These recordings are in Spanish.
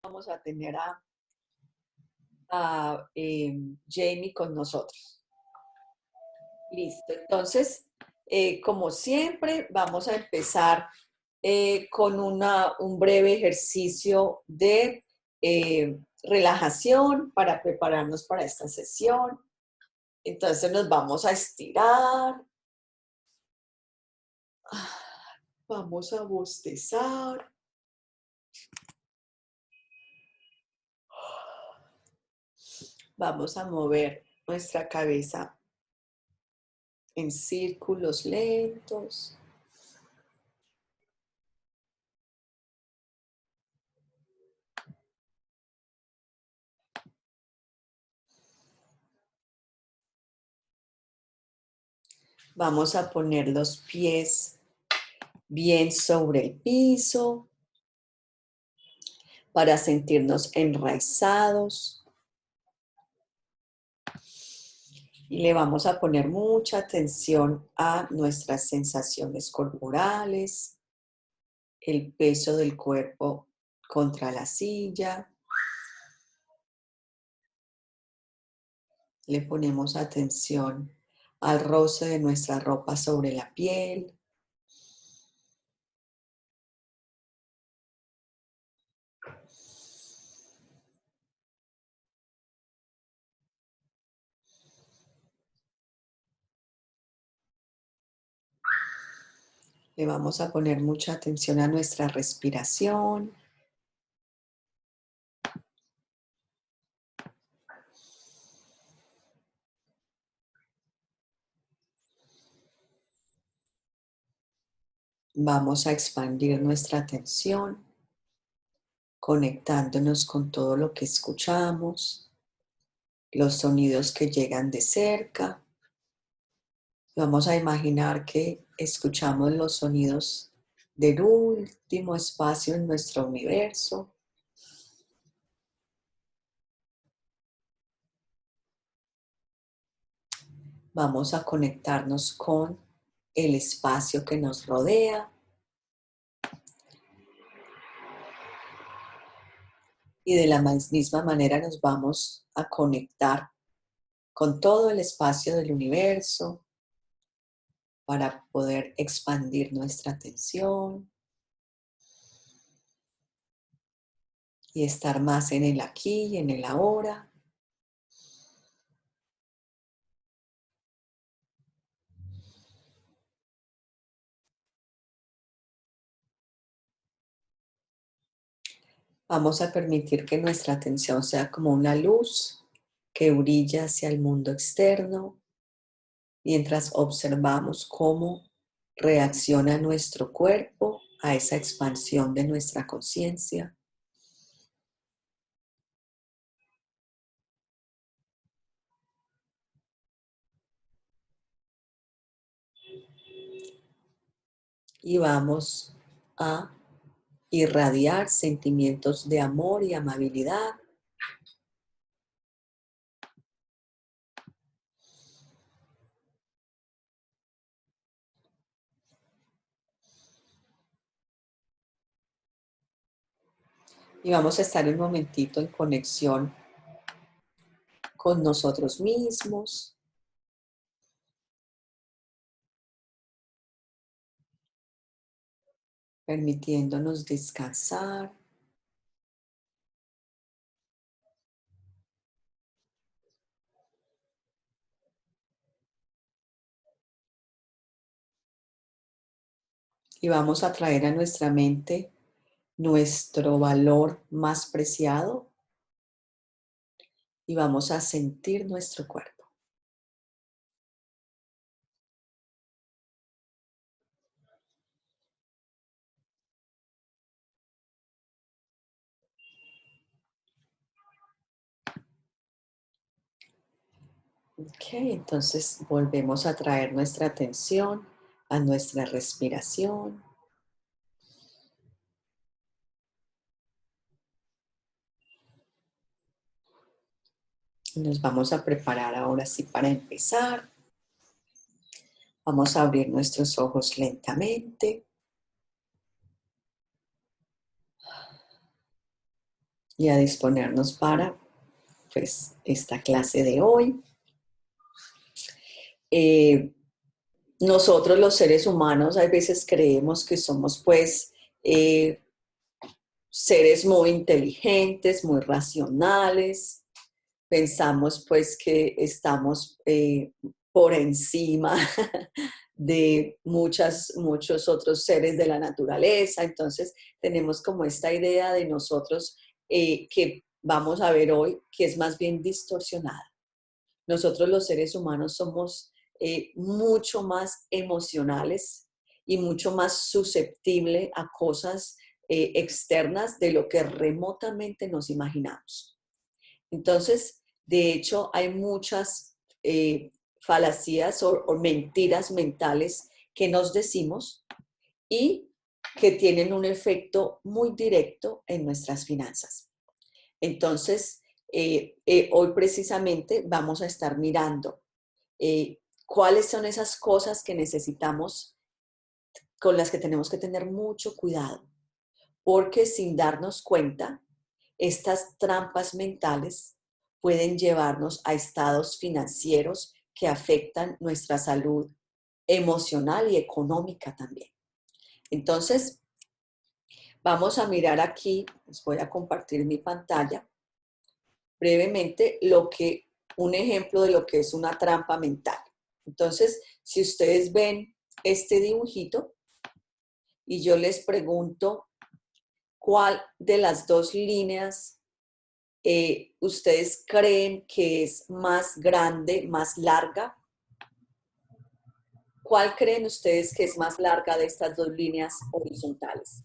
vamos a tener a Jamie con nosotros. Listo. Entonces, como siempre, vamos a empezar con un breve ejercicio de relajación para prepararnos para esta sesión. Entonces nos vamos a estirar, vamos a bostezar, vamos a mover nuestra cabeza en círculos lentos. Vamos a poner los pies bien sobre el piso para sentirnos enraizados. Y le vamos a poner mucha atención a nuestras sensaciones corporales, el peso del cuerpo contra la silla. Le ponemos atención al roce de nuestra ropa sobre la piel. Le vamos a poner mucha atención a nuestra respiración. Vamos a expandir nuestra atención, conectándonos con todo lo que escuchamos, los sonidos que llegan de cerca. Vamos a imaginar que escuchamos los sonidos del último espacio en nuestro universo. Vamos a conectarnos con el espacio que nos rodea. Y de la misma manera nos vamos a conectar con todo el espacio del universo para poder expandir nuestra atención y estar más en el aquí y en el ahora. Vamos a permitir que nuestra atención sea como una luz que brilla hacia el mundo externo mientras observamos cómo reacciona nuestro cuerpo a esa expansión de nuestra conciencia. Y vamos a irradiar sentimientos de amor y amabilidad. Y vamos a estar un momentito en conexión con nosotros mismos, permitiéndonos descansar. Y vamos a traer a nuestra mente nuestro valor más preciado y vamos a sentir nuestro cuerpo. Ok, entonces volvemos a traer nuestra atención a nuestra respiración. Nos vamos a preparar ahora sí para empezar. Vamos a abrir nuestros ojos lentamente. y a disponernos para pues, esta clase de hoy. Nosotros los seres humanos a veces creemos que somos pues seres muy inteligentes, muy racionales. Pensamos pues que estamos por encima de muchos otros seres de la naturaleza. Entonces tenemos como esta idea de nosotros que vamos a ver hoy que es más bien distorsionada. Nosotros los seres humanos somos mucho más emocionales y mucho más susceptibles a cosas externas de lo que remotamente nos imaginamos. Entonces, de hecho, hay muchas falacias o mentiras mentales que nos decimos y que tienen un efecto muy directo en nuestras finanzas. Entonces, hoy precisamente vamos a estar mirando cuáles son esas cosas que necesitamos, con las que tenemos que tener mucho cuidado, porque sin darnos cuenta, estas trampas mentales pueden llevarnos a estados financieros que afectan nuestra salud emocional y económica también. Entonces, vamos a mirar aquí, les voy a compartir mi pantalla brevemente un ejemplo de lo que es una trampa mental. Entonces, si ustedes ven este dibujito y yo les pregunto cuál de las dos líneas ustedes creen que es más grande, más larga, ¿cuál creen ustedes que es más larga de estas dos líneas horizontales?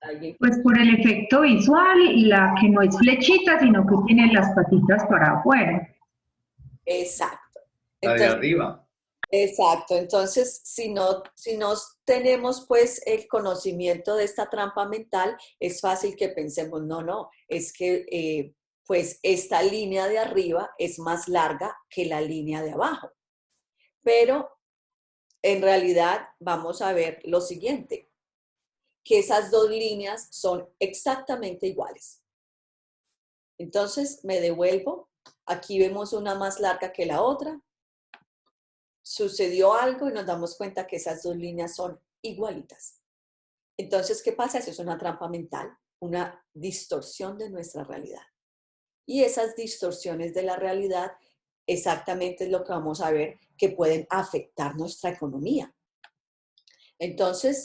¿Alguien? Pues por el efecto visual, la que no es flechita, sino que tiene las patitas para afuera. Exacto. La de arriba. Exacto. Entonces, si no tenemos pues el conocimiento de esta trampa mental, es fácil que pensemos, no, es que pues esta línea de arriba es más larga que la línea de abajo. Pero en realidad vamos a ver lo siguiente, que esas dos líneas son exactamente iguales. Entonces me devuelvo, aquí vemos una más larga que la otra, sucedió algo y nos damos cuenta que esas dos líneas son igualitas. Entonces, ¿qué pasa? Eso es una trampa mental, una distorsión de nuestra realidad. Y esas distorsiones de la realidad exactamente es lo que vamos a ver que pueden afectar nuestra economía. Entonces,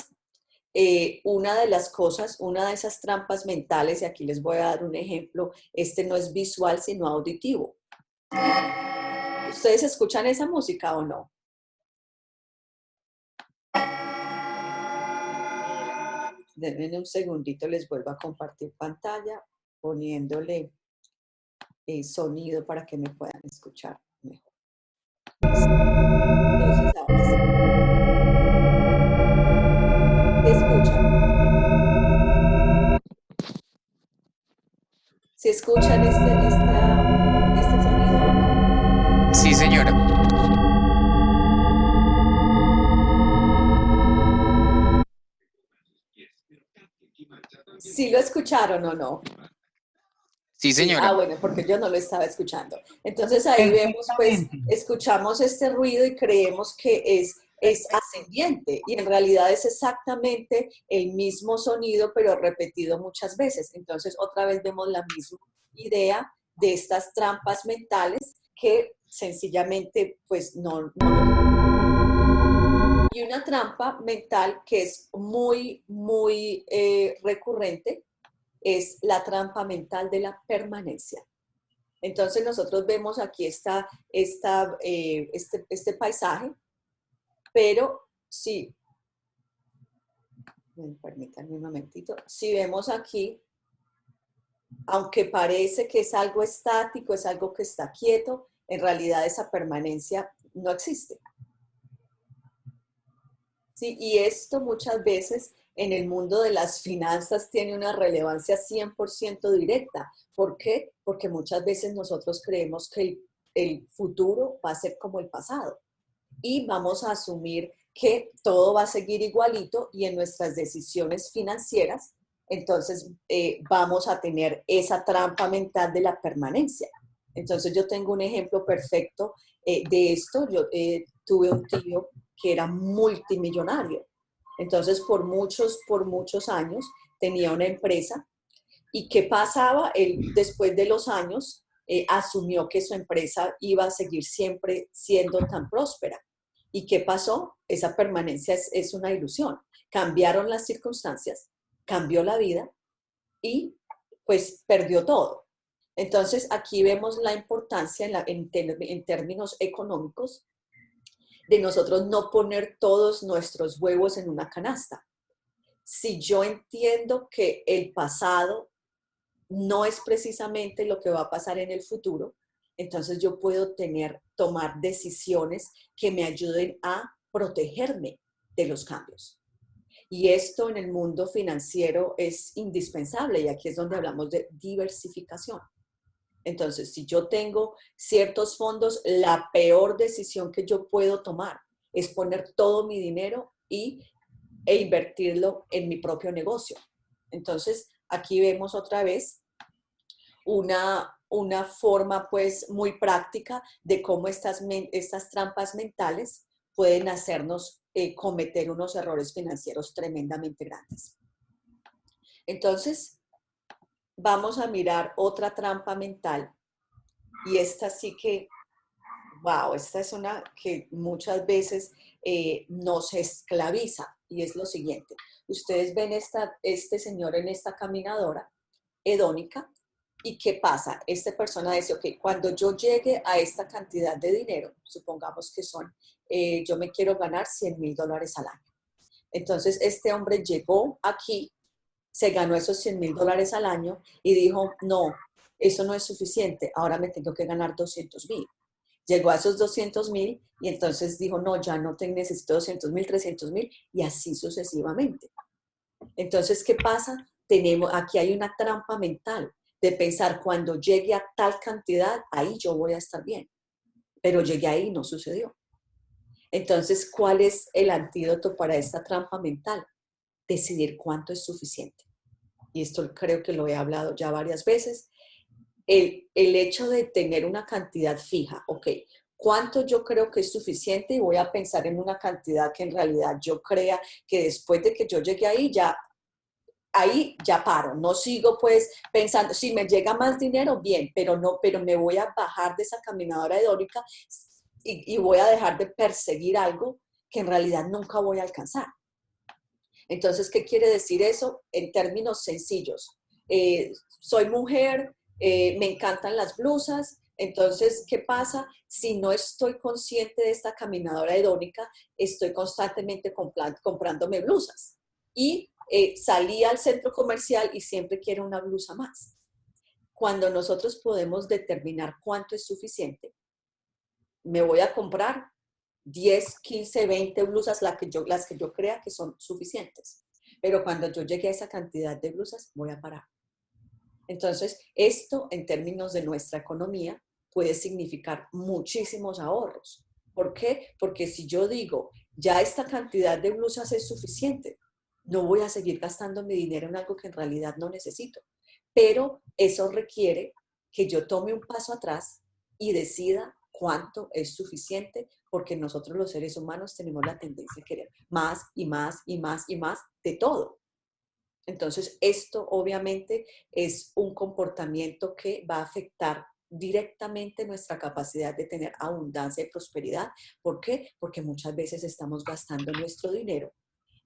una de las cosas, una de esas trampas mentales, y aquí les voy a dar un ejemplo, este no es visual, sino auditivo. ¿Ustedes escuchan esa música o no? Denme un segundito, les vuelvo a compartir pantalla poniéndole sonido para que me puedan escuchar mejor. Entonces, ahora sí. ¿Qué escuchan? ¿Se escuchan este sonido o no? Sí, señora. ¿Sí lo escucharon o no? Sí, Sí, señora. bueno, porque yo no lo estaba escuchando. Entonces ahí vemos, pues, escuchamos este ruido y creemos que es ascendiente y en realidad es exactamente el mismo sonido, pero repetido muchas veces. Entonces otra vez vemos la misma idea de estas trampas mentales que sencillamente, pues, no. Y una trampa mental que es muy, muy recurrente es la trampa mental de la permanencia. Entonces nosotros vemos aquí este paisaje, pero sí, permítanme un momentito, si vemos aquí, aunque parece que es algo estático, es algo que está quieto, en realidad esa permanencia no existe. Sí, y esto muchas veces en el mundo de las finanzas tiene una relevancia 100% directa. ¿Por qué? Porque muchas veces nosotros creemos que el futuro va a ser como el pasado y vamos a asumir que todo va a seguir igualito y en nuestras decisiones financieras, entonces vamos a tener esa trampa mental de la permanencia. Entonces yo tengo un ejemplo perfecto de esto. Yo tuve un tío que era multimillonario. Entonces por muchos años tenía una empresa. ¿Y qué pasaba? Él, después de los años, asumió que su empresa iba a seguir siempre siendo tan próspera. ¿Y qué pasó? Esa permanencia es una ilusión. Cambiaron las circunstancias, cambió la vida y pues perdió todo. Entonces aquí vemos la importancia en términos económicos de nosotros no poner todos nuestros huevos en una canasta. Si yo entiendo que el pasado no es precisamente lo que va a pasar en el futuro, entonces yo puedo tomar decisiones que me ayuden a protegerme de los cambios. Y esto en el mundo financiero es indispensable y aquí es donde hablamos de diversificación. Entonces, si yo tengo ciertos fondos, la peor decisión que yo puedo tomar es poner todo mi dinero e invertirlo en mi propio negocio. Entonces, aquí vemos otra vez una forma pues muy práctica de cómo estas trampas mentales pueden hacernos cometer unos errores financieros tremendamente grandes. Entonces, vamos a mirar otra trampa mental y esta sí que, wow, esta es una que muchas veces nos esclaviza y es lo siguiente. Ustedes ven este señor en esta caminadora hedónica. ¿Y qué pasa? Esta persona dice, ok, cuando yo llegue a esta cantidad de dinero, supongamos que yo me quiero ganar $100,000 al año. Entonces, este hombre llegó aquí, se ganó esos $100,000 al año y dijo, no, eso no es suficiente, ahora me tengo que ganar 200,000. Llegó a esos 200,000 y entonces dijo, no, ya no necesito 200,000, 300,000 y así sucesivamente. Entonces, ¿qué pasa? Aquí hay una trampa mental de pensar cuando llegue a tal cantidad, ahí yo voy a estar bien. Pero llegué ahí y no sucedió. Entonces, ¿cuál es el antídoto para esta trampa mental? Decidir cuánto es suficiente. Y esto creo que lo he hablado ya varias veces. El hecho de tener una cantidad fija, ok, ¿cuánto yo creo que es suficiente? Y voy a pensar en una cantidad que en realidad yo crea que después de que yo llegue ahí ya paro, no sigo pues pensando, si me llega más dinero, bien, pero me voy a bajar de esa caminadora hedónica y voy a dejar de perseguir algo que en realidad nunca voy a alcanzar. Entonces, ¿qué quiere decir eso? En términos sencillos. Soy mujer, me encantan las blusas, entonces, ¿qué pasa? Si no estoy consciente de esta caminadora hedónica, estoy constantemente comprándome blusas. Y salí al centro comercial y siempre quiero una blusa más. Cuando nosotros podemos determinar cuánto es suficiente, me voy a comprar 10, 15, 20 blusas, las que yo crea que son suficientes. Pero cuando yo llegue a esa cantidad de blusas, voy a parar. Entonces, esto en términos de nuestra economía puede significar muchísimos ahorros. ¿Por qué? Porque si yo digo, ya esta cantidad de blusas es suficiente, no voy a seguir gastando mi dinero en algo que en realidad no necesito. Pero eso requiere que yo tome un paso atrás y decida cuánto es suficiente, porque nosotros los seres humanos tenemos la tendencia a querer más y más y más y más de todo. Entonces, esto obviamente es un comportamiento que va a afectar directamente nuestra capacidad de tener abundancia y prosperidad. ¿Por qué? Porque muchas veces estamos gastando nuestro dinero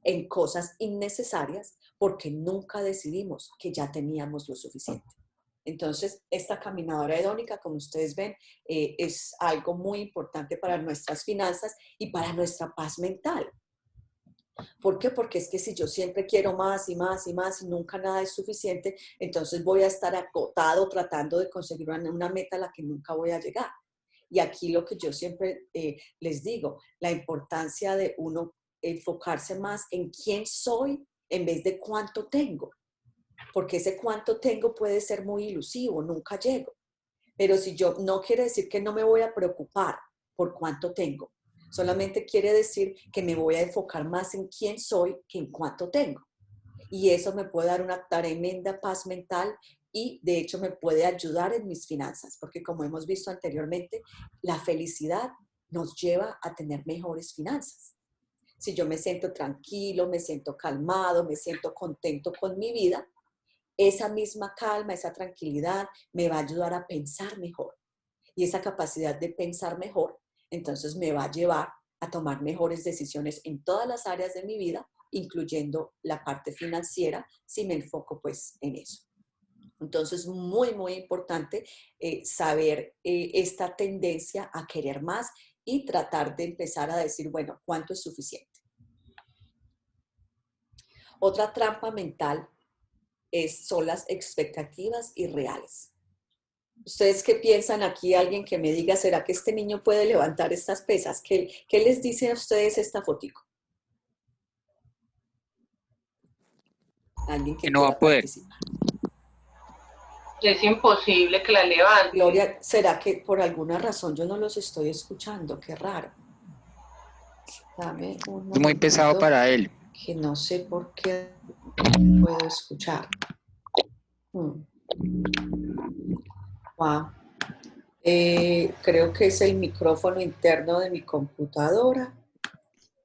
en cosas innecesarias porque nunca decidimos que ya teníamos lo suficiente. Entonces, esta caminadora hedónica, como ustedes ven, es algo muy importante para nuestras finanzas y para nuestra paz mental. ¿Por qué? Porque es que si yo siempre quiero más y más y más y nunca nada es suficiente, entonces voy a estar agotado tratando de conseguir una meta a la que nunca voy a llegar. Y aquí lo que yo siempre les digo, la importancia de uno enfocarse más en quién soy en vez de cuánto tengo. Porque ese cuánto tengo puede ser muy ilusivo, nunca llego. Pero si yo no quiere decir que no me voy a preocupar por cuánto tengo. Solamente quiere decir que me voy a enfocar más en quién soy que en cuánto tengo. Y eso me puede dar una tremenda paz mental y de hecho me puede ayudar en mis finanzas, porque como hemos visto anteriormente, la felicidad nos lleva a tener mejores finanzas. Si yo me siento tranquilo, me siento calmado, me siento contento con mi vida, esa misma calma, esa tranquilidad me va a ayudar a pensar mejor. Y esa capacidad de pensar mejor, entonces me va a llevar a tomar mejores decisiones en todas las áreas de mi vida, incluyendo la parte financiera, si me enfoco pues en eso. Entonces, muy, muy importante saber esta tendencia a querer más y tratar de empezar a decir, bueno, ¿cuánto es suficiente? Otra trampa mental son las expectativas irreales. ¿Ustedes qué piensan aquí? Alguien que me diga, ¿será que este niño puede levantar estas pesas? ¿Qué les dice a ustedes esta fotico? Alguien Que que no va quiera a poder. participar. Es imposible que la levante. Gloria, ¿será que por alguna razón yo no los estoy escuchando? Qué raro. Dame un Es muy pesado momentito, para él. que no sé por qué no puedo escuchar. Wow. Creo que es el micrófono interno de mi computadora,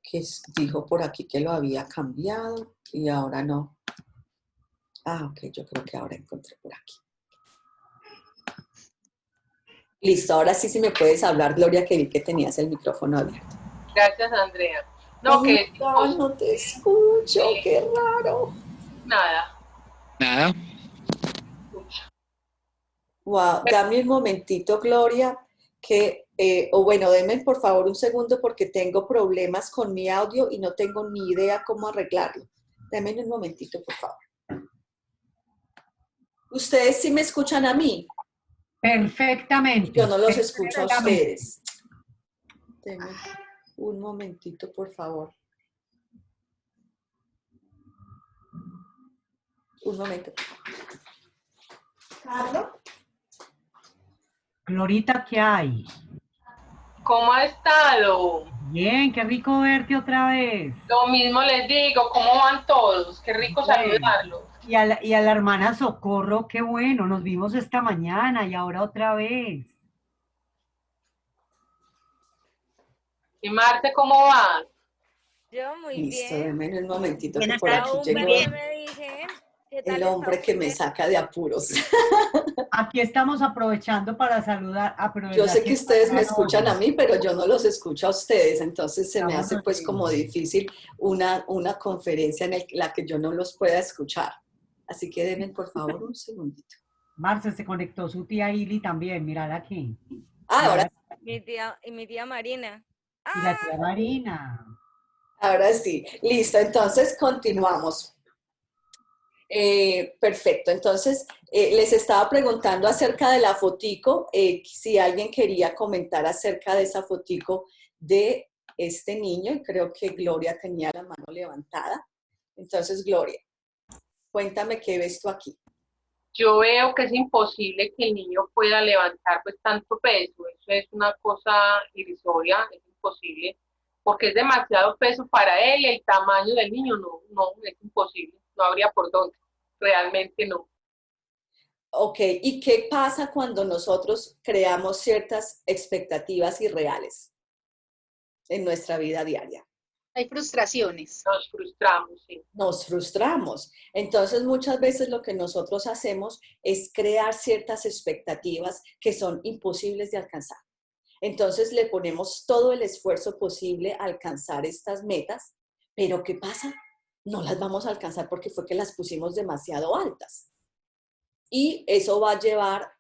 que dijo por aquí que lo había cambiado y ahora no. Ok, yo creo que ahora encontré por aquí. Listo, ahora sí me puedes hablar, Gloria, que vi que tenías el micrófono abierto. Gracias, Andrea. No, que No te escucho, qué raro. nada. Nada. Wow, dame un momentito, Gloria, o bueno, denme por favor un segundo porque tengo problemas con mi audio y no tengo ni idea cómo arreglarlo. Dame un momentito, por favor. ¿Ustedes sí me escuchan a mí? Perfectamente. Yo no los escucho a ustedes. Denme un momentito, por favor. Un momento. ¿Carlos? Glorita, ¿qué hay? ¿Cómo ha estado? Bien, qué rico verte otra vez. Lo mismo les digo, ¿cómo van todos? Qué rico Bien. saludarlos. Y a la hermana Socorro, qué bueno, nos vimos esta mañana y ahora otra vez. ¿Y Marte cómo va? Yo muy Listo, bien. denme un momentito Bien, que por aquí Aún llegó que me dije, ¿qué tal el está hombre que me usted? saca de apuros. Aquí estamos aprovechando para saludar. Pero Yo verdad sé que que ustedes me no escuchan a oye. mí, pero yo no los escucho a ustedes, entonces se me Estamos hace pues como difícil una conferencia en la que yo no los pueda escuchar. Así que denme por favor un segundito. Marce, se conectó su tía Ili también, mírala aquí. Ahora, Mi tía Marina. Y la Ah, tía Marina. ahora sí, listo, entonces continuamos. Perfecto, entonces les estaba preguntando acerca de la fotico, si alguien quería comentar acerca de esa fotico de este niño, y creo que Gloria tenía la mano levantada. Entonces, Gloria, cuéntame qué ves tú aquí. Yo veo que es imposible que el niño pueda levantar pues tanto peso. Eso es una cosa irrisoria, es imposible, porque es demasiado peso para él y el tamaño del niño no, es imposible. No habría por dónde. Realmente no. Ok, ¿y qué pasa cuando nosotros creamos ciertas expectativas irreales en nuestra vida diaria? Hay frustraciones. Nos frustramos, sí. Nos frustramos. Entonces, muchas veces lo que nosotros hacemos es crear ciertas expectativas que son imposibles de alcanzar. Entonces, le ponemos todo el esfuerzo posible a alcanzar estas metas, pero ¿qué pasa? No las vamos a alcanzar porque fue que las pusimos demasiado altas. Y eso va a llevar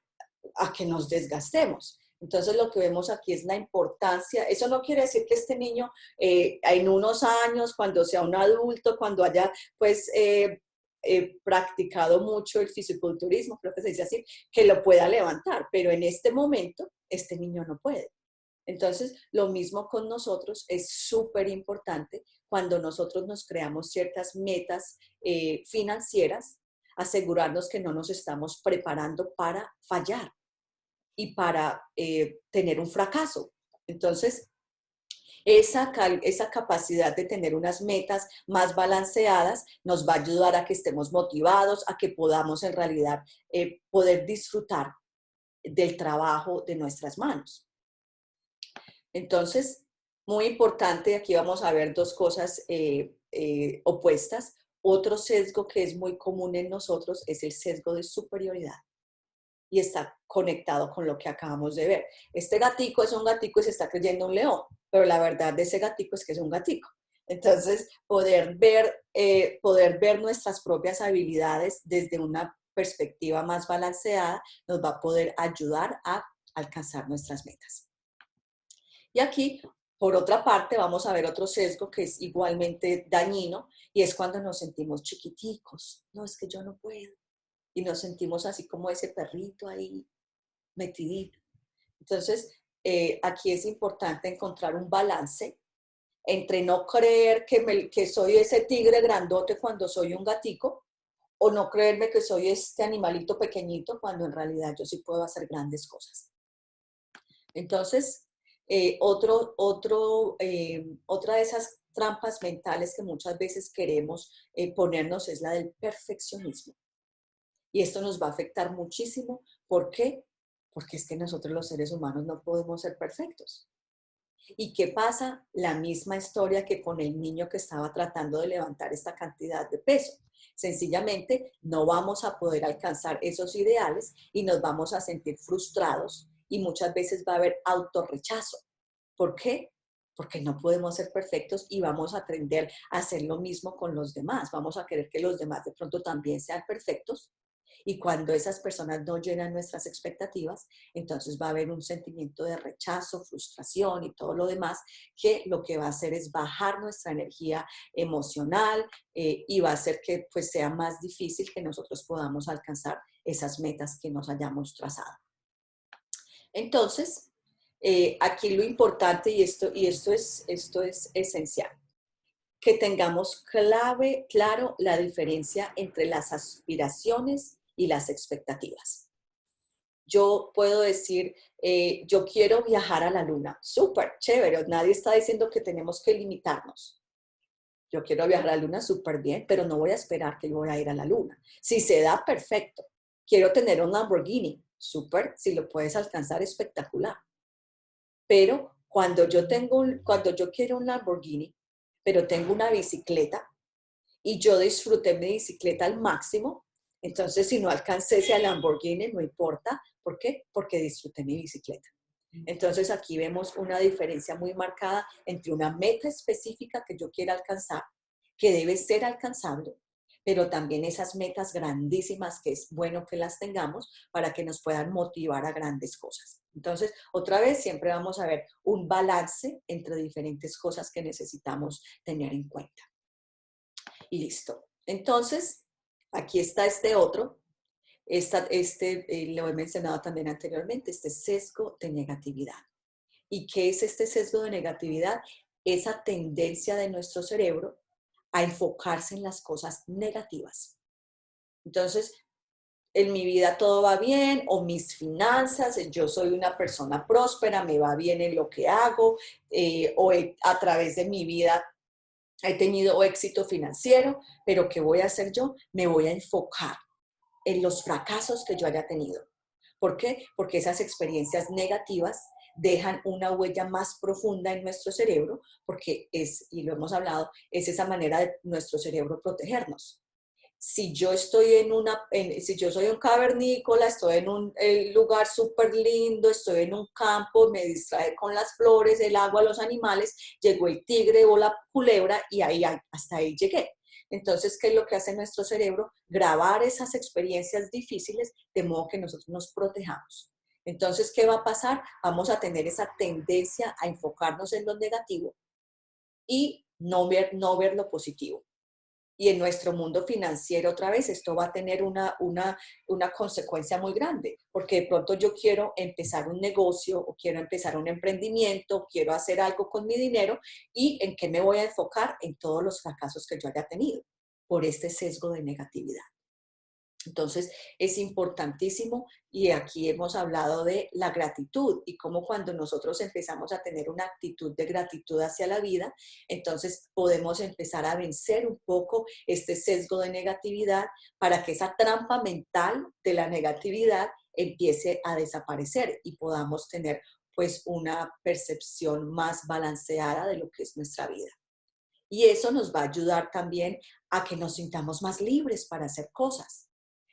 a que nos desgastemos. Entonces lo que vemos aquí es la importancia. Eso no quiere decir que este niño en unos años, cuando sea un adulto, cuando haya pues practicado mucho el fisiculturismo, creo que se dice así, que lo pueda levantar, pero en este momento este niño no puede. Entonces, lo mismo con nosotros es súper importante cuando nosotros nos creamos ciertas metas financieras, asegurarnos que no nos estamos preparando para fallar y para tener un fracaso. Entonces, Esa capacidad de tener unas metas más balanceadas nos va a ayudar a que estemos motivados, a que podamos en realidad poder disfrutar del trabajo de nuestras manos. Entonces, muy importante, aquí vamos a ver dos cosas opuestas. Otro sesgo que es muy común en nosotros es el sesgo de superioridad. Y está conectado con lo que acabamos de ver. Este gatico es un gatico y se está creyendo un león, pero la verdad de ese gatico es que es un gatico. Entonces, poder ver nuestras propias habilidades desde una perspectiva más balanceada nos va a poder ayudar a alcanzar nuestras metas. Y aquí, por otra parte, vamos a ver otro sesgo que es igualmente dañino y es cuando nos sentimos chiquiticos. No, es que yo no puedo. Y nos sentimos así como ese perrito ahí metidito. Entonces, aquí es importante encontrar un balance entre no creer que soy ese tigre grandote cuando soy un gatico o no creerme que soy este animalito pequeñito cuando en realidad yo sí puedo hacer grandes cosas. Entonces, otra de esas trampas mentales que muchas veces queremos ponernos es la del perfeccionismo. Y esto nos va a afectar muchísimo. ¿Por qué? Porque es que nosotros los seres humanos no podemos ser perfectos. ¿Y qué pasa? La misma historia que con el niño que estaba tratando de levantar esta cantidad de peso. Sencillamente no vamos a poder alcanzar esos ideales y nos vamos a sentir frustrados y muchas veces va a haber autorrechazo. ¿Por qué? Porque no podemos ser perfectos y vamos a tender a hacer lo mismo con los demás. Vamos a querer que los demás de pronto también sean perfectos. Y cuando esas personas no llenan nuestras expectativas, entonces va a haber un sentimiento de rechazo, frustración y todo lo demás, que lo que va a hacer es bajar nuestra energía emocional y va a hacer que pues, sea más difícil que nosotros podamos alcanzar esas metas que nos hayamos trazado. Entonces, aquí lo importante, y esto es esencial, que tengamos claro la diferencia entre las aspiraciones y las expectativas. Yo puedo decir, yo quiero viajar a la luna. Súper, chévere. Nadie está diciendo que tenemos que limitarnos. Yo quiero viajar a la luna súper bien, pero no voy a esperar que yo voy a ir a la luna. Si se da, perfecto. Quiero tener un Lamborghini. Súper, si lo puedes alcanzar, espectacular. Pero cuando yo quiero un Lamborghini, pero tengo una bicicleta y yo disfruté mi bicicleta al máximo, entonces si no alcancé ese Lamborghini, no importa. ¿Por qué? Porque disfruté mi bicicleta. Entonces aquí vemos una diferencia muy marcada entre una meta específica que yo quiera alcanzar, que debe ser alcanzable, pero también esas metas grandísimas que es bueno que las tengamos para que nos puedan motivar a grandes cosas. Entonces, otra vez, siempre vamos a ver un balance entre diferentes cosas que necesitamos tener en cuenta. Y listo. Entonces, aquí está este otro. Lo he mencionado también anteriormente, este sesgo de negatividad. ¿Y qué es este sesgo de negatividad? Esa tendencia de nuestro cerebro a enfocarse en las cosas negativas. Entonces, en mi vida todo va bien, o mis finanzas, yo soy una persona próspera, me va bien en lo que hago, a través de mi vida he tenido éxito financiero, pero ¿qué voy a hacer yo? Me voy a enfocar en los fracasos que yo haya tenido. ¿Por qué? Porque esas experiencias negativas dejan una huella más profunda en nuestro cerebro, porque y lo hemos hablado, es esa manera de nuestro cerebro protegernos. Si yo estoy si yo soy un cavernícola, estoy en un lugar súper lindo, estoy en un campo, me distrae con las flores, el agua, los animales, llegó el tigre o la culebra y hasta ahí llegué. Entonces, ¿qué es lo que hace nuestro cerebro? Grabar esas experiencias difíciles de modo que nosotros nos protejamos. Entonces, ¿qué va a pasar? Vamos a tener esa tendencia a enfocarnos en lo negativo y no ver lo positivo. Y en nuestro mundo financiero, otra vez, esto va a tener una consecuencia muy grande, porque de pronto yo quiero empezar un negocio o quiero empezar un emprendimiento, quiero hacer algo con mi dinero, ¿y en qué me voy a enfocar? En todos los fracasos que yo haya tenido por este sesgo de negatividad. Entonces, es importantísimo y aquí hemos hablado de la gratitud y cómo cuando nosotros empezamos a tener una actitud de gratitud hacia la vida, entonces podemos empezar a vencer un poco este sesgo de negatividad para que esa trampa mental de la negatividad empiece a desaparecer y podamos tener pues una percepción más balanceada de lo que es nuestra vida. Y eso nos va a ayudar también a que nos sintamos más libres para hacer cosas.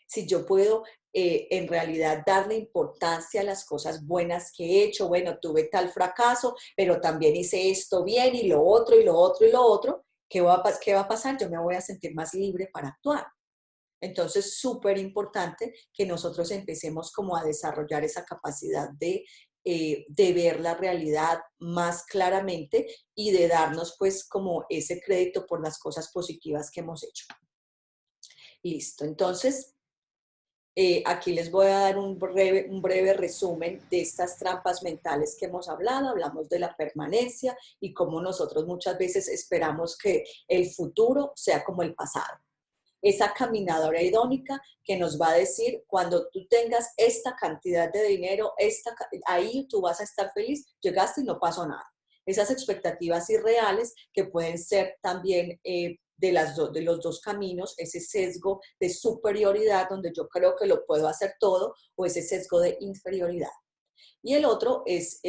Si yo puedo en realidad darle importancia a las cosas buenas que he hecho, bueno, tuve tal fracaso, pero también hice esto bien y lo otro y lo otro y lo otro, ¿qué va a pasar? Yo me voy a sentir más libre para actuar. Entonces, súper importante que nosotros empecemos como a desarrollar esa capacidad de ver la realidad más claramente y de darnos pues como ese crédito por las cosas positivas que hemos hecho. Listo, entonces aquí les voy a dar un breve resumen de estas trampas mentales que hemos hablado. Hablamos de la permanencia y cómo nosotros muchas veces esperamos que el futuro sea como el pasado. Esa caminadora hedónica que nos va a decir, cuando tú tengas esta cantidad de dinero, ahí tú vas a estar feliz, llegaste y no pasó nada. Esas expectativas irreales que pueden ser también de los dos caminos, ese sesgo de superioridad donde yo creo que lo puedo hacer todo, o ese sesgo de inferioridad. Y el otro es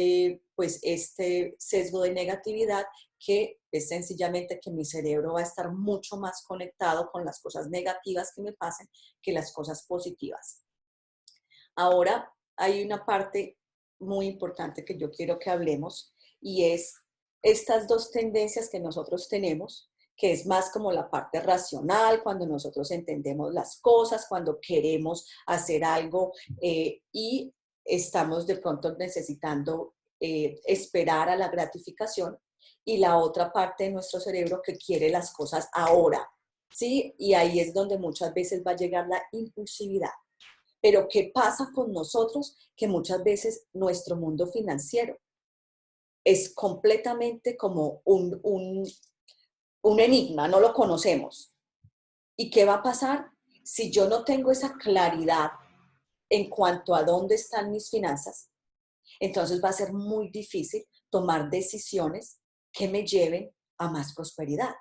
pues este sesgo de negatividad, que es sencillamente que mi cerebro va a estar mucho más conectado con las cosas negativas que me pasen que las cosas positivas. Ahora hay una parte muy importante que yo quiero que hablemos y es estas dos tendencias que nosotros tenemos, que es más como la parte racional, cuando nosotros entendemos las cosas, cuando queremos hacer algo y estamos de pronto necesitando esperar a la gratificación, y la otra parte de nuestro cerebro que quiere las cosas ahora, ¿sí? Y ahí es donde muchas veces va a llegar la impulsividad. Pero ¿qué pasa con nosotros? Que muchas veces nuestro mundo financiero es completamente como un enigma, no lo conocemos. ¿Y qué va a pasar si yo no tengo esa claridad en cuanto a dónde están mis finanzas? Entonces va a ser muy difícil tomar decisiones que me lleven a más prosperidad.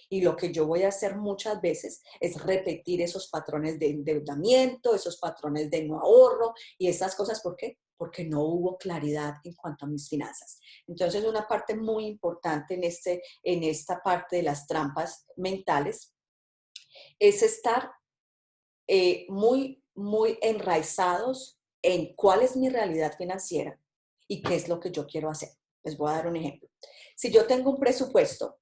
Y lo que yo voy a hacer muchas veces es repetir esos patrones de endeudamiento, esos patrones de no ahorro y esas cosas. ¿Por qué? Porque no hubo claridad en cuanto a mis finanzas. Entonces, una parte muy importante en esta parte de las trampas mentales es estar muy enraizados en cuál es mi realidad financiera y qué es lo que yo quiero hacer. Les voy a dar un ejemplo. Si yo tengo un presupuesto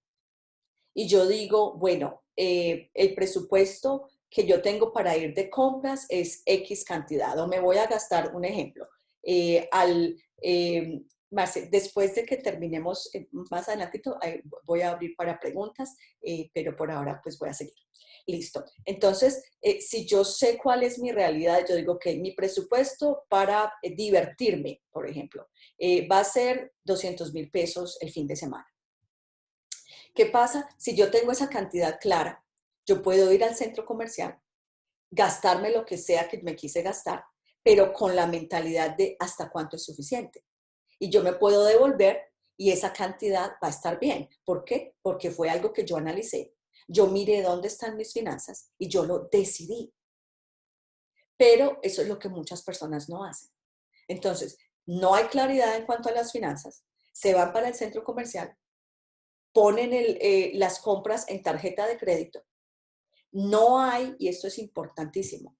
y yo digo, bueno, el presupuesto que yo tengo para ir de compras es X cantidad, o me voy a gastar, un ejemplo, Marce, después de que terminemos más adelantito, voy a abrir para preguntas, pero por ahora pues voy a seguir. Listo. Entonces, si yo sé cuál es mi realidad, yo digo que mi presupuesto para divertirme, por ejemplo, va a ser 200,000 pesos el fin de semana. ¿Qué pasa? Si yo tengo esa cantidad clara, yo puedo ir al centro comercial, gastarme lo que sea que me quise gastar, pero con la mentalidad de hasta cuánto es suficiente. Y yo me puedo devolver y esa cantidad va a estar bien. ¿Por qué? Porque fue algo que yo analicé. Yo miré dónde están mis finanzas y yo lo decidí. Pero eso es lo que muchas personas no hacen. Entonces, no hay claridad en cuanto a las finanzas. Se van para el centro comercial, ponen las compras en tarjeta de crédito. No hay, y esto es importantísimo,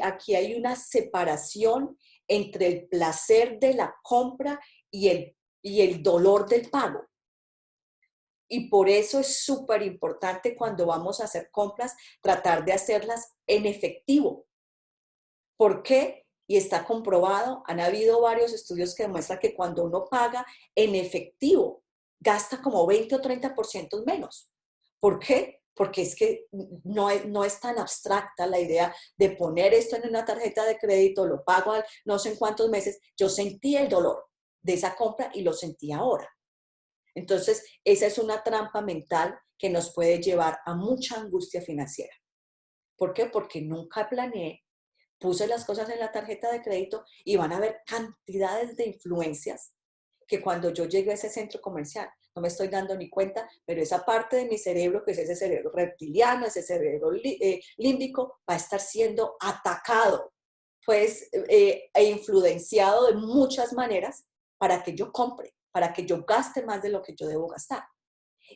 aquí hay una separación entre el placer de la compra y el dolor del pago. Y por eso es súper importante cuando vamos a hacer compras, tratar de hacerlas en efectivo. ¿Por qué? Y está comprobado, han habido varios estudios que demuestran que cuando uno paga en efectivo, gasta como 20 o 30% menos. ¿Por qué? Porque es que no es tan abstracta la idea de poner esto en una tarjeta de crédito, lo pago a no sé en cuántos meses. Yo sentí el dolor de esa compra y lo sentí ahora. Entonces, esa es una trampa mental que nos puede llevar a mucha angustia financiera. ¿Por qué? Porque nunca planeé, puse las cosas en la tarjeta de crédito y van a haber cantidades de influencias que cuando yo llegue a ese centro comercial, no me estoy dando ni cuenta, pero esa parte de mi cerebro, que es ese cerebro reptiliano, ese cerebro límbico, va a estar siendo atacado, pues, e influenciado de muchas maneras para que yo compre, para que yo gaste más de lo que yo debo gastar.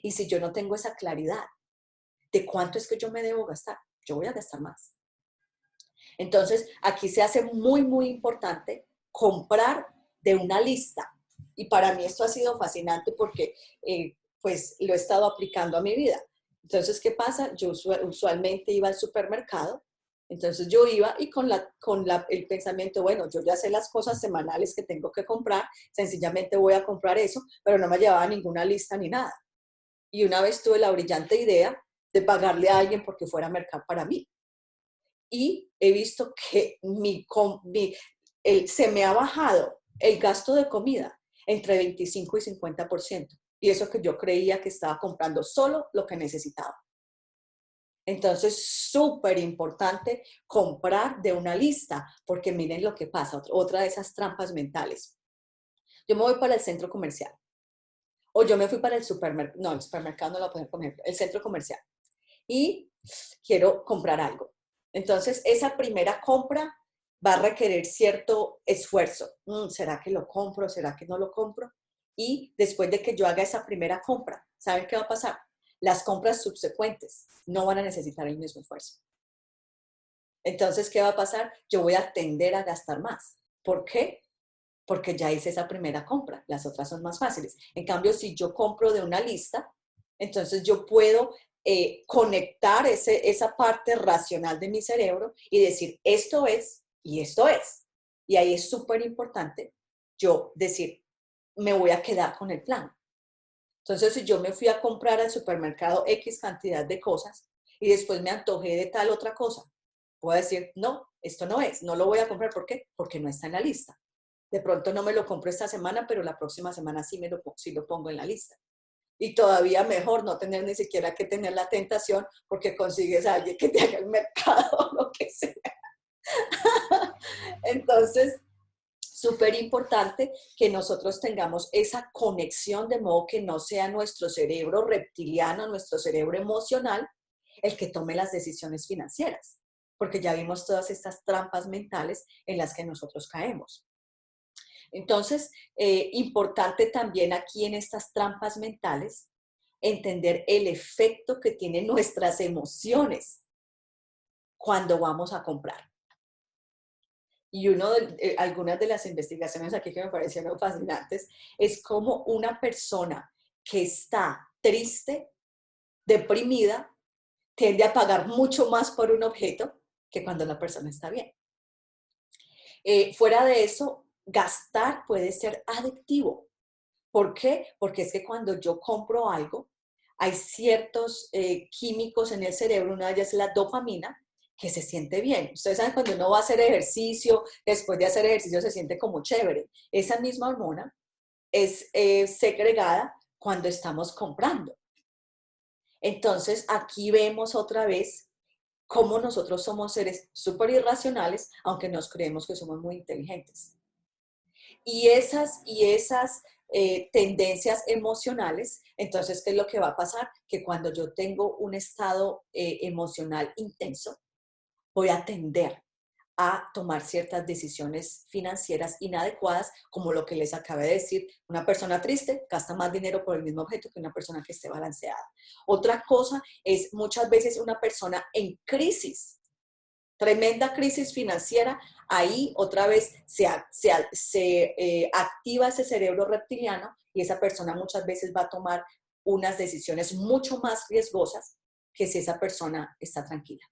Y si yo no tengo esa claridad de cuánto es que yo me debo gastar, yo voy a gastar más. Entonces, aquí se hace muy, muy importante comprar de una lista. Y para mí esto ha sido fascinante porque pues lo he estado aplicando a mi vida. Entonces, ¿qué pasa? Yo usualmente iba al supermercado, entonces yo iba y con el pensamiento, bueno, yo ya sé las cosas semanales que tengo que comprar, sencillamente voy a comprar eso, pero no me llevaba ninguna lista ni nada. Y una vez tuve la brillante idea de pagarle a alguien porque fuera a mercar para mí. Y he visto que se me ha bajado el gasto de comida entre 25 y 50%. Y eso que yo creía que estaba comprando solo lo que necesitaba. Entonces, súper importante comprar de una lista, porque miren lo que pasa, otra de esas trampas mentales. Yo me voy para el centro comercial, o yo me fui para el supermercado, no, el supermercado no lo puedo comer, el centro comercial, y quiero comprar algo. Entonces, esa primera compra va a requerir cierto esfuerzo. ¿Será que lo compro? ¿Será que no lo compro? Y después de que yo haga esa primera compra, ¿saben qué va a pasar? Las compras subsecuentes no van a necesitar el mismo esfuerzo. Entonces, ¿qué va a pasar? Yo voy a tender a gastar más. ¿Por qué? Porque ya hice esa primera compra. Las otras son más fáciles. En cambio, si yo compro de una lista, entonces yo puedo conectar esa parte racional de mi cerebro y decir, esto es y esto es. Y ahí es súper importante yo decir, me voy a quedar con el plan. Entonces, si yo me fui a comprar al supermercado X cantidad de cosas y después me antojé de tal otra cosa, puedo decir, no, esto no es, no lo voy a comprar. ¿Por qué? Porque no está en la lista. De pronto no me lo compro esta semana, pero la próxima semana sí lo pongo en la lista. Y todavía mejor no tener ni siquiera que tener la tentación porque consigues a alguien que te haga el mercado o lo que sea. Entonces, súper importante que nosotros tengamos esa conexión de modo que no sea nuestro cerebro reptiliano, nuestro cerebro emocional, el que tome las decisiones financieras, porque ya vimos todas estas trampas mentales en las que nosotros caemos. Entonces, importante también aquí en estas trampas mentales, entender el efecto que tienen nuestras emociones cuando vamos a comprar. Y algunas de las investigaciones aquí que me parecieron fascinantes es cómo una persona que está triste, deprimida, tiende a pagar mucho más por un objeto que cuando la persona está bien. Fuera de eso, gastar puede ser adictivo. ¿Por qué? Porque es que cuando yo compro algo, hay ciertos químicos en el cerebro, una de ellas es la dopamina, que se siente bien. Ustedes saben cuando uno va a hacer ejercicio, después de hacer ejercicio se siente como chévere. Esa misma hormona es segregada cuando estamos comprando. Entonces, aquí vemos otra vez cómo nosotros somos seres súper irracionales, aunque nos creemos que somos muy inteligentes. Y esas tendencias emocionales, entonces, ¿qué es lo que va a pasar? Que cuando yo tengo un estado emocional intenso, voy a tender a tomar ciertas decisiones financieras inadecuadas, como lo que les acabé de decir, una persona triste gasta más dinero por el mismo objeto que una persona que esté balanceada. Otra cosa es muchas veces una persona en crisis, tremenda crisis financiera, ahí otra vez se activa ese cerebro reptiliano y esa persona muchas veces va a tomar unas decisiones mucho más riesgosas que si esa persona está tranquila.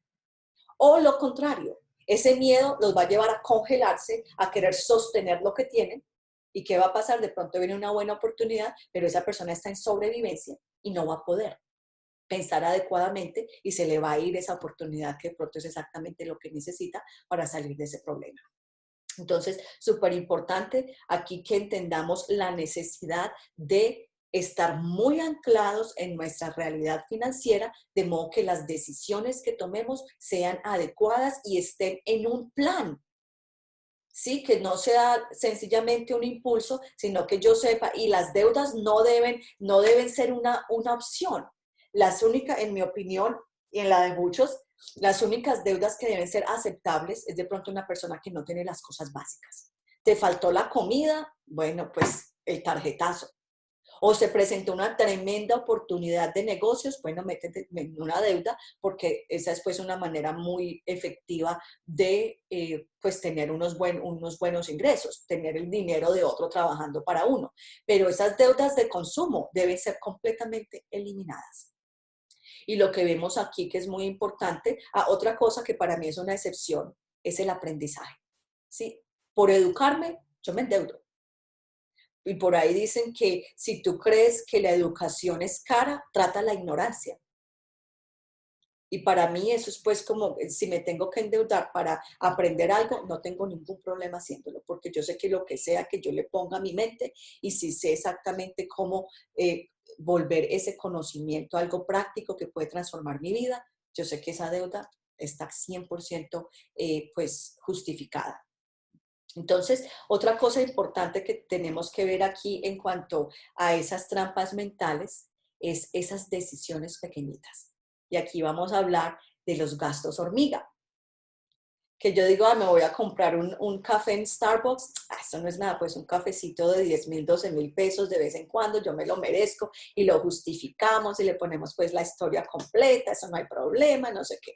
O lo contrario, ese miedo los va a llevar a congelarse, a querer sostener lo que tienen. ¿Y qué va a pasar? De pronto viene una buena oportunidad, pero esa persona está en sobrevivencia y no va a poder pensar adecuadamente y se le va a ir esa oportunidad que de pronto es exactamente lo que necesita para salir de ese problema. Entonces, súper importante aquí que entendamos la necesidad de estar muy anclados en nuestra realidad financiera, de modo que las decisiones que tomemos sean adecuadas y estén en un plan. Sí, que no sea sencillamente un impulso, sino que yo sepa, y las deudas no deben ser una opción. Las únicas, en mi opinión, y en la de muchos, las únicas deudas que deben ser aceptables es de pronto una persona que no tiene las cosas básicas. ¿Te faltó la comida? Bueno, pues el tarjetazo. O se presentó una tremenda oportunidad de negocios, bueno, métete en una deuda, porque esa es pues una manera muy efectiva de pues tener unos buenos ingresos, tener el dinero de otro trabajando para uno. Pero esas deudas de consumo deben ser completamente eliminadas. Y lo que vemos aquí, que es muy importante, otra cosa que para mí es una excepción, es el aprendizaje. ¿Sí? Por educarme, yo me endeudo. Y por ahí dicen que si tú crees que la educación es cara, trata la ignorancia. Y para mí eso es pues como, si me tengo que endeudar para aprender algo, no tengo ningún problema haciéndolo, porque yo sé que lo que sea que yo le ponga a mi mente, y si sé exactamente cómo volver ese conocimiento a algo práctico que puede transformar mi vida, yo sé que esa deuda está 100% pues justificada. Entonces, otra cosa importante que tenemos que ver aquí en cuanto a esas trampas mentales es esas decisiones pequeñitas. Y aquí vamos a hablar de los gastos hormiga. Que yo digo, me voy a comprar un café en Starbucks. Eso no es nada, pues un cafecito de 10,000, 12,000 pesos de vez en cuando, yo me lo merezco, y lo justificamos y le ponemos pues la historia completa, eso no hay problema, no sé qué.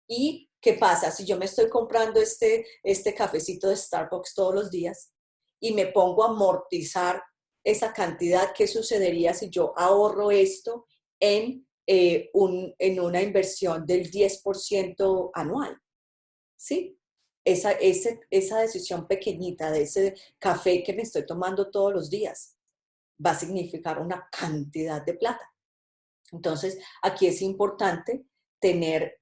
¿Y qué pasa? Si yo me estoy comprando este cafecito de Starbucks todos los días y me pongo a amortizar esa cantidad, ¿qué sucedería si yo ahorro esto en una inversión del 10% anual? ¿Sí? Esa decisión pequeñita de ese café que me estoy tomando todos los días va a significar una cantidad de plata. Entonces, aquí es importante tener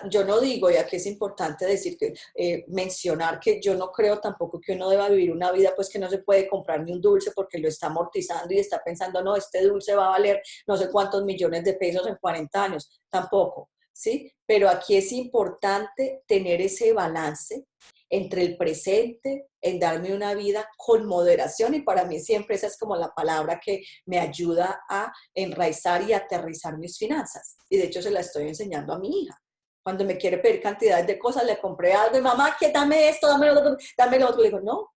yo no digo, y aquí es importante decir que, mencionar que yo no creo tampoco que uno deba vivir una vida pues que no se puede comprar ni un dulce porque lo está amortizando y está pensando, no, este dulce va a valer no sé cuántos millones de pesos en 40 años, tampoco, ¿sí? Pero aquí es importante tener ese balance entre el presente, en darme una vida con moderación, y para mí siempre esa es como la palabra que me ayuda a enraizar y aterrizar mis finanzas. Y de hecho se la estoy enseñando a mi hija. Cuando me quiere pedir cantidades de cosas, le compré algo y mamá, que dame esto, dame lo otro, dame lo otro. Le digo, no,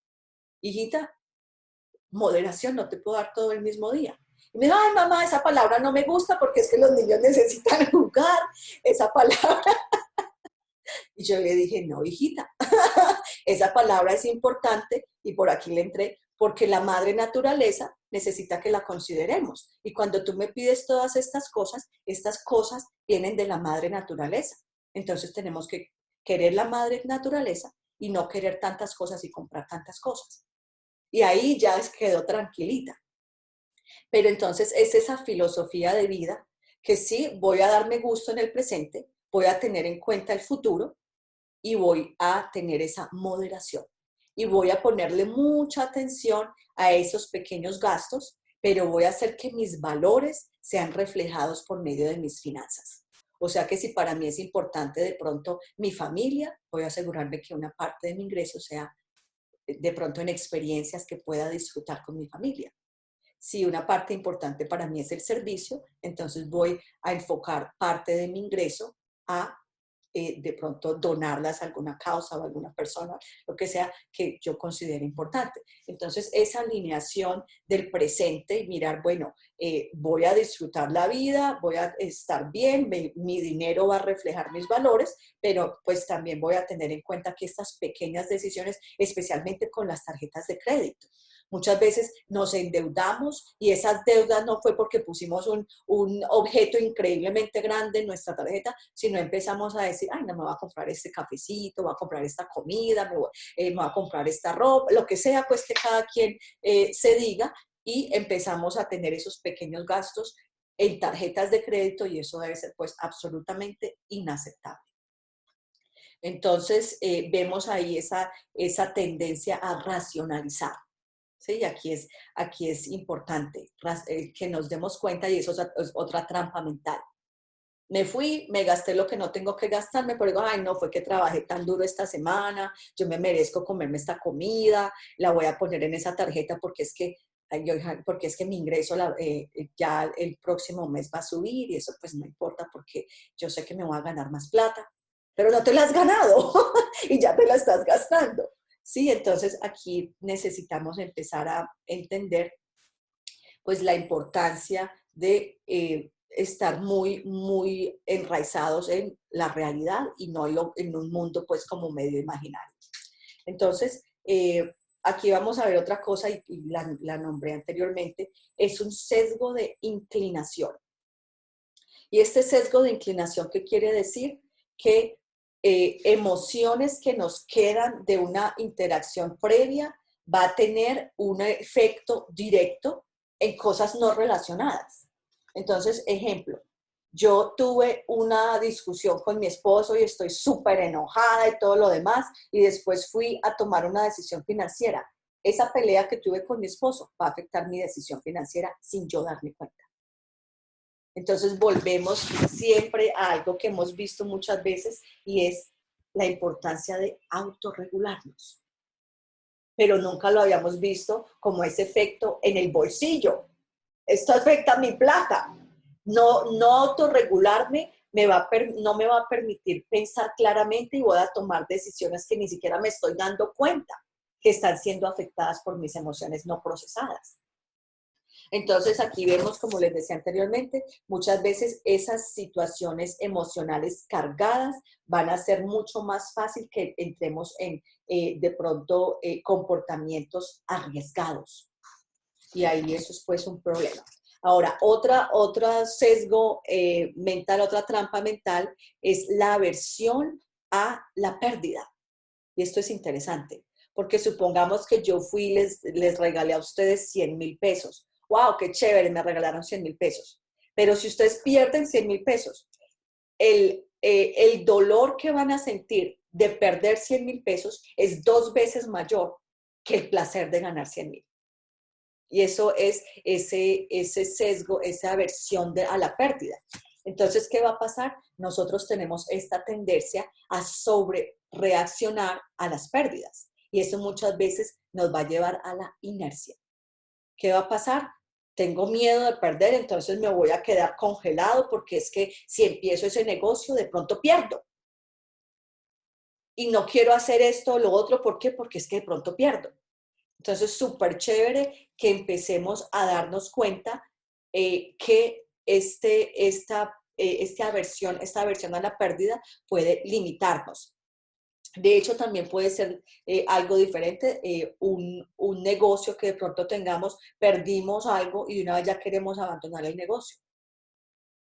hijita, moderación, no te puedo dar todo el mismo día. Y me dijo, ay mamá, esa palabra no me gusta porque es que los niños necesitan jugar, esa palabra. Y yo le dije, no, hijita, esa palabra es importante, y por aquí le entré, porque la madre naturaleza necesita que la consideremos. Y cuando tú me pides todas estas cosas vienen de la madre naturaleza. Entonces tenemos que querer la madre naturaleza y no querer tantas cosas y comprar tantas cosas. Y ahí ya quedó tranquilita. Pero entonces es esa filosofía de vida que sí, voy a darme gusto en el presente, voy a tener en cuenta el futuro y voy a tener esa moderación. Y voy a ponerle mucha atención a esos pequeños gastos, pero voy a hacer que mis valores sean reflejados por medio de mis finanzas. O sea que si para mí es importante de pronto mi familia, voy a asegurarme que una parte de mi ingreso sea de pronto en experiencias que pueda disfrutar con mi familia. Si una parte importante para mí es el servicio, entonces voy a enfocar parte de mi ingreso a de pronto donarlas a alguna causa o a alguna persona, lo que sea que yo considere importante. Entonces, esa alineación del presente y mirar, bueno, voy a disfrutar la vida, voy a estar bien, mi dinero va a reflejar mis valores, pero pues también voy a tener en cuenta que estas pequeñas decisiones, especialmente con las tarjetas de crédito, muchas veces nos endeudamos y esas deudas no fue porque pusimos un objeto increíblemente grande en nuestra tarjeta, sino empezamos a decir, ay, no, me voy a comprar este cafecito, voy a comprar esta comida, me voy a comprar esta ropa, lo que sea, pues que cada quien se diga, y empezamos a tener esos pequeños gastos en tarjetas de crédito, y eso debe ser pues absolutamente inaceptable. Entonces, vemos ahí esa tendencia a racionalizar. ¿sí? Aquí es importante que nos demos cuenta, y eso es otra trampa mental. Me fui, me gasté lo que no tengo que gastarme, pero digo, ay, no, fue que trabajé tan duro esta semana, yo me merezco comerme esta comida, la voy a poner en esa tarjeta porque es que, porque es que mi ingreso ya el próximo mes va a subir y eso pues no importa porque yo sé que me voy a ganar más plata, pero no te la has ganado y ya te la estás gastando. Sí, entonces aquí necesitamos empezar a entender pues la importancia de estar muy, muy enraizados en la realidad y no en un mundo pues como medio imaginario. Entonces, aquí vamos a ver otra cosa y la nombré anteriormente, es un sesgo de inclinación. Y este sesgo de inclinación, ¿qué quiere decir? Que emociones que nos quedan de una interacción previa va a tener un efecto directo en cosas no relacionadas. Entonces, ejemplo, yo tuve una discusión con mi esposo y estoy súper enojada y todo lo demás, y después fui a tomar una decisión financiera. Esa pelea que tuve con mi esposo va a afectar mi decisión financiera sin yo darme cuenta. Entonces volvemos siempre a algo que hemos visto muchas veces y es la importancia de autorregularnos. Pero nunca lo habíamos visto como ese efecto en el bolsillo. Esto afecta mi plata. No autorregularme no me va a permitir pensar claramente y voy a tomar decisiones que ni siquiera me estoy dando cuenta que están siendo afectadas por mis emociones no procesadas. Entonces aquí vemos, como les decía anteriormente, muchas veces esas situaciones emocionales cargadas van a ser mucho más fácil que entremos en, de pronto, comportamientos arriesgados. Y ahí eso es pues un problema. Ahora, otra sesgo mental, otra trampa mental es la aversión a la pérdida. Y esto es interesante, porque supongamos que yo fui y les regalé a ustedes 100,000 pesos. ¡Wow! ¡Qué chévere! Me regalaron 100,000 pesos. Pero si ustedes pierden 100,000 pesos, el dolor que van a sentir de perder 100,000 pesos es 2 veces mayor que el placer de ganar 100,000. Y eso es ese sesgo, esa aversión a la pérdida. Entonces, ¿qué va a pasar? Nosotros tenemos esta tendencia a sobrereaccionar a las pérdidas. Y eso muchas veces nos va a llevar a la inercia. ¿Qué va a pasar? Tengo miedo de perder, entonces me voy a quedar congelado porque es que si empiezo ese negocio, de pronto pierdo. Y no quiero hacer esto o lo otro, ¿por qué? Porque es que de pronto pierdo. Entonces, súper chévere que empecemos a darnos cuenta que esta aversión a la pérdida puede limitarnos. De hecho, también puede ser algo diferente, un negocio que de pronto tengamos, perdimos algo y de una vez ya queremos abandonar el negocio.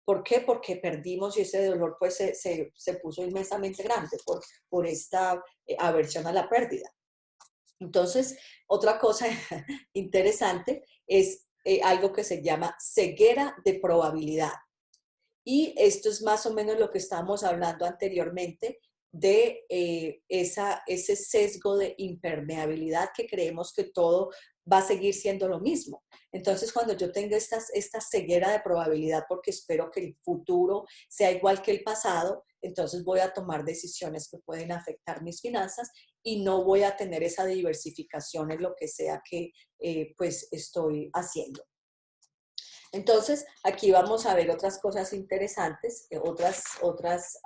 ¿Por qué? Porque perdimos y ese dolor pues se puso inmensamente grande por esta aversión a la pérdida. Entonces, otra cosa interesante es algo que se llama ceguera de probabilidad. Y esto es más o menos lo que estábamos hablando anteriormente de ese sesgo de impermeabilidad que creemos que todo va a seguir siendo lo mismo. Entonces, cuando yo tengo esta ceguera de probabilidad porque espero que el futuro sea igual que el pasado, entonces voy a tomar decisiones que pueden afectar mis finanzas y no voy a tener esa diversificación en lo que sea que pues estoy haciendo. Entonces, aquí vamos a ver otras cosas interesantes, otras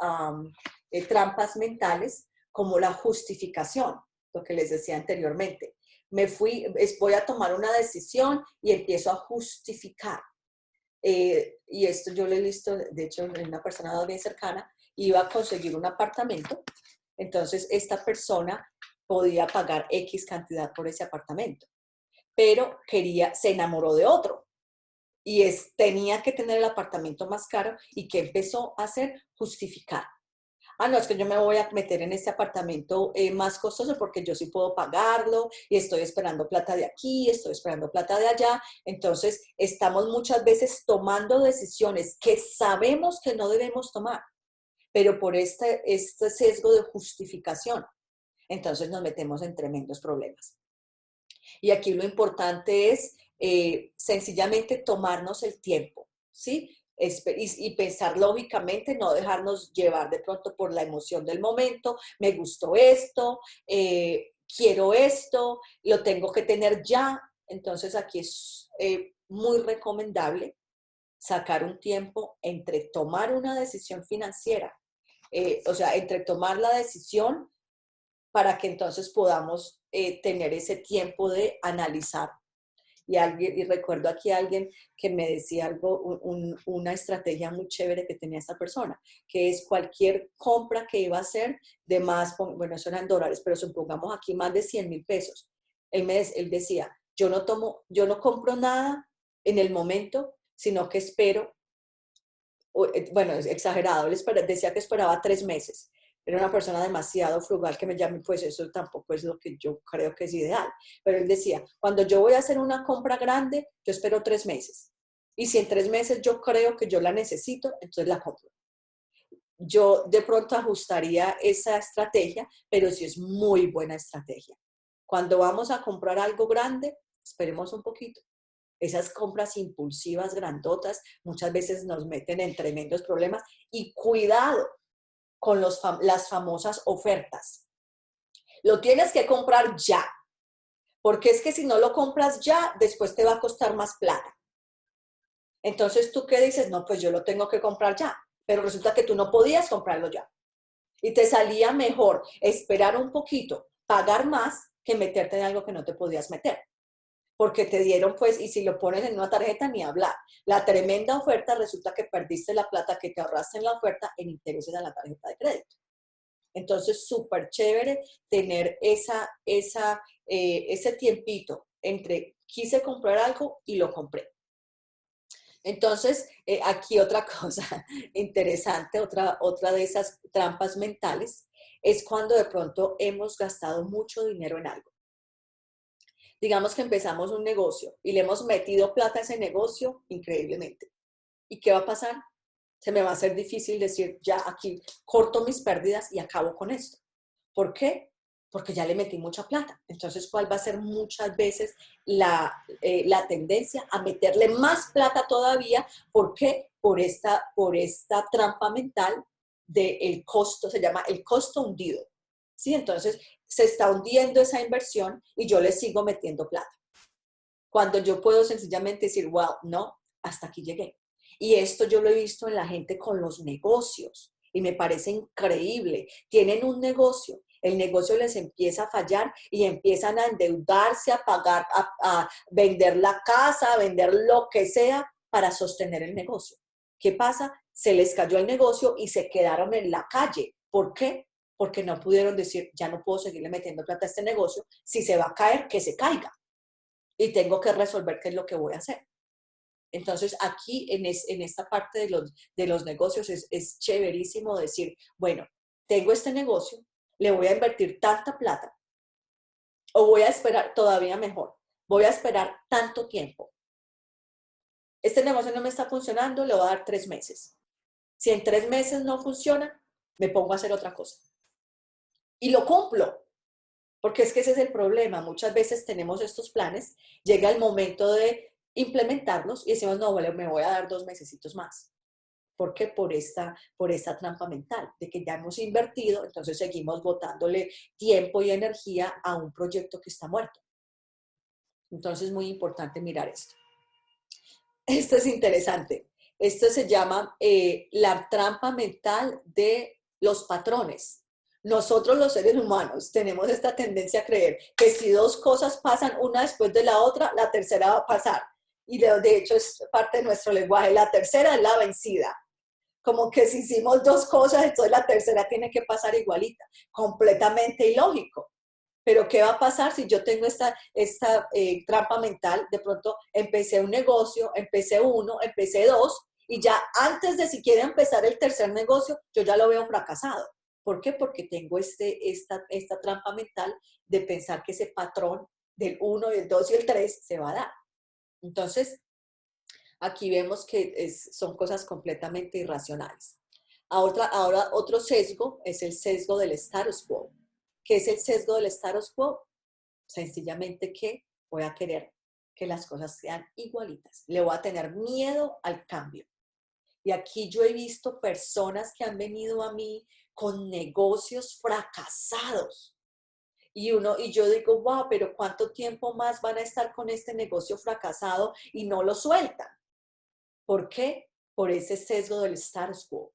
trampas mentales, como la justificación, lo que les decía anteriormente. Voy a tomar una decisión y empiezo a justificar. Y esto yo lo he visto, de hecho, en una persona bien cercana, iba a conseguir un apartamento, entonces esta persona podía pagar X cantidad por ese apartamento, pero se enamoró de otro. Y tenía que tener el apartamento más caro y ¿qué empezó a hacer? Justificar. Ah, no, es que yo me voy a meter en este apartamento más costoso porque yo sí puedo pagarlo y estoy esperando plata de aquí, estoy esperando plata de allá. Entonces, estamos muchas veces tomando decisiones que sabemos que no debemos tomar, pero por este sesgo de justificación, entonces nos metemos en tremendos problemas. Y aquí lo importante es sencillamente tomarnos el tiempo, ¿sí? Y pensar lógicamente, no dejarnos llevar de pronto por la emoción del momento, me gustó esto, quiero esto, lo tengo que tener ya. Entonces aquí es muy recomendable sacar un tiempo entre tomar una decisión financiera, o sea, entre tomar la decisión para que entonces podamos tener ese tiempo de analizar. Y recuerdo aquí a alguien que me decía algo, una estrategia muy chévere que tenía esta persona, que es cualquier compra que iba a hacer de más, bueno, eso eran dólares, pero supongamos aquí más de 100,000 pesos. Él decía, yo no compro nada en el momento, sino que espero, bueno, es exagerado, decía que esperaba 3 meses. Era una persona demasiado frugal que me llame, pues eso tampoco es lo que yo creo que es ideal. Pero él decía, cuando yo voy a hacer una compra grande, yo espero 3 meses. Y si en 3 meses yo creo que yo la necesito, entonces la compro. Yo de pronto ajustaría esa estrategia, pero sí es muy buena estrategia. Cuando vamos a comprar algo grande, esperemos un poquito. Esas compras impulsivas, grandotas, muchas veces nos meten en tremendos problemas. Y cuidado con las famosas ofertas. Lo tienes que comprar ya, porque es que si no lo compras ya, después te va a costar más plata. Entonces, ¿tú qué dices? No, pues yo lo tengo que comprar ya, pero resulta que tú no podías comprarlo ya. Y te salía mejor esperar un poquito, pagar más, que meterte en algo que no te podías meter. Porque te dieron, pues, y si lo pones en una tarjeta, ni hablar. La tremenda oferta, resulta que perdiste la plata que te ahorraste en la oferta en intereses a la tarjeta de crédito. Entonces, súper chévere tener ese tiempito entre quise comprar algo y lo compré. Entonces, aquí otra cosa interesante, otra de esas trampas mentales, es cuando de pronto hemos gastado mucho dinero en algo. Digamos que empezamos un negocio y le hemos metido plata a ese negocio increíblemente. ¿Y qué va a pasar? Se me va a hacer difícil decir, ya aquí corto mis pérdidas y acabo con esto. ¿Por qué? Porque ya le metí mucha plata. Entonces, ¿cuál va a ser muchas veces la tendencia a meterle más plata todavía? ¿Por qué? Por esta trampa mental del costo, se llama el costo hundido. ¿Sí? Entonces, se está hundiendo esa inversión y yo le sigo metiendo plata. Cuando yo puedo sencillamente decir, wow, no, hasta aquí llegué. Y esto yo lo he visto en la gente con los negocios y me parece increíble. Tienen un negocio, el negocio les empieza a fallar y empiezan a endeudarse, a pagar, a vender la casa, a vender lo que sea para sostener el negocio. ¿Qué pasa? Se les cayó el negocio y se quedaron en la calle. ¿Por qué? Porque no pudieron decir, ya no puedo seguirle metiendo plata a este negocio, si se va a caer, que se caiga. Y tengo que resolver qué es lo que voy a hacer. Entonces, aquí en esta parte de los negocios es chéverísimo decir, bueno, tengo este negocio, le voy a invertir tanta plata, o voy a esperar todavía mejor, voy a esperar tanto tiempo. Este negocio no me está funcionando, le voy a dar 3 meses. Si en 3 meses no funciona, me pongo a hacer otra cosa. Y lo cumplo. Porque es que ese es el problema. Muchas veces tenemos estos planes, llega el momento de implementarlos y decimos, no, vale, me voy a dar 2 mesecitos más. ¿Por qué? Por esta trampa mental, de que ya hemos invertido, entonces seguimos botándole tiempo y energía a un proyecto que está muerto. Entonces es muy importante mirar esto. Esto es interesante. Esto se llama la trampa mental de los patrones. Nosotros los seres humanos tenemos esta tendencia a creer que si 2 cosas pasan una después de la otra, la tercera va a pasar. Y de hecho es parte de nuestro lenguaje. La tercera es la vencida. Como que si hicimos 2 cosas, entonces la tercera tiene que pasar igualita. Completamente ilógico. Pero ¿qué va a pasar si yo tengo esta trampa mental? De pronto empecé un negocio, empecé 1, empecé 2, y ya antes de siquiera empezar el tercer negocio, yo ya lo veo fracasado. ¿Por qué? Porque tengo esta trampa mental de pensar que ese patrón del 1, el 2 y el 3 se va a dar. Entonces, aquí vemos que son cosas completamente irracionales. Ahora otro sesgo es el sesgo del status quo. ¿Qué es el sesgo del status quo? Sencillamente que voy a querer que las cosas sean igualitas. Le voy a tener miedo al cambio. Y aquí yo he visto personas que han venido a mí con negocios fracasados. Y yo digo, wow, pero ¿cuánto tiempo más van a estar con este negocio fracasado y no lo sueltan? ¿Por qué? Por ese sesgo del status quo.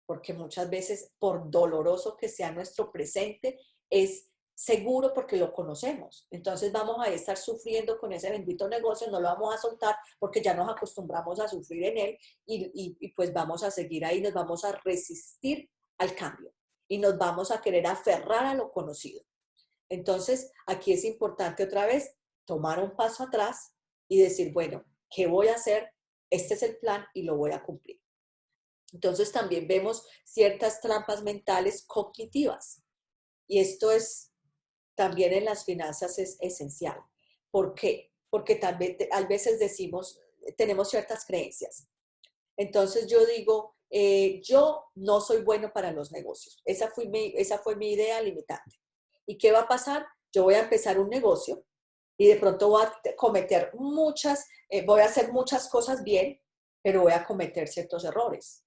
Porque muchas veces, por doloroso que sea nuestro presente, es seguro porque lo conocemos. Entonces vamos a estar sufriendo con ese bendito negocio, no lo vamos a soltar porque ya nos acostumbramos a sufrir en él y pues vamos a seguir ahí, nos vamos a resistir al cambio y nos vamos a querer aferrar a lo conocido. Entonces, aquí es importante otra vez tomar un paso atrás y decir, bueno, ¿qué voy a hacer? Este es el plan y lo voy a cumplir. Entonces, también vemos ciertas trampas mentales cognitivas. Y esto es también en las finanzas es esencial. ¿Por qué? Porque también a veces decimos, tenemos ciertas creencias. Entonces, yo digo, yo no soy bueno para los negocios. Esa fue mi idea limitante. ¿Y qué va a pasar? Yo voy a empezar un negocio y de pronto voy a cometer voy a hacer muchas cosas bien, pero voy a cometer ciertos errores.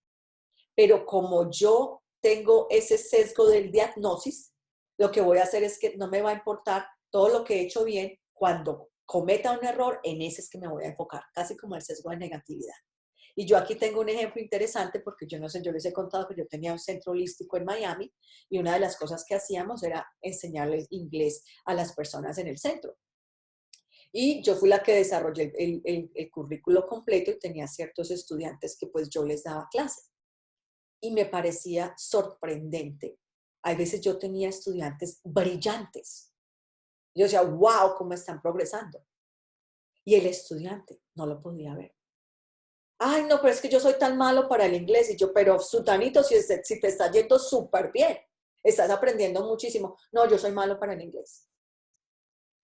Pero como yo tengo ese sesgo del diagnosis, lo que voy a hacer es que no me va a importar todo lo que he hecho bien. Cuando cometa un error, en ese es que me voy a enfocar, casi como el sesgo de negatividad. Y yo aquí tengo un ejemplo interesante porque yo no sé, yo les he contado que yo tenía un centro holístico en Miami y una de las cosas que hacíamos era enseñarles inglés a las personas en el centro. Y yo fui la que desarrollé el currículo completo y tenía ciertos estudiantes que pues yo les daba clase. Y me parecía sorprendente. Hay veces yo tenía estudiantes brillantes. Yo decía, wow, cómo están progresando. Y el estudiante no lo podía ver. Ay, no, pero es que yo soy tan malo para el inglés. Y yo, pero sutanito, si te está yendo súper bien, estás aprendiendo muchísimo. No, yo soy malo para el inglés.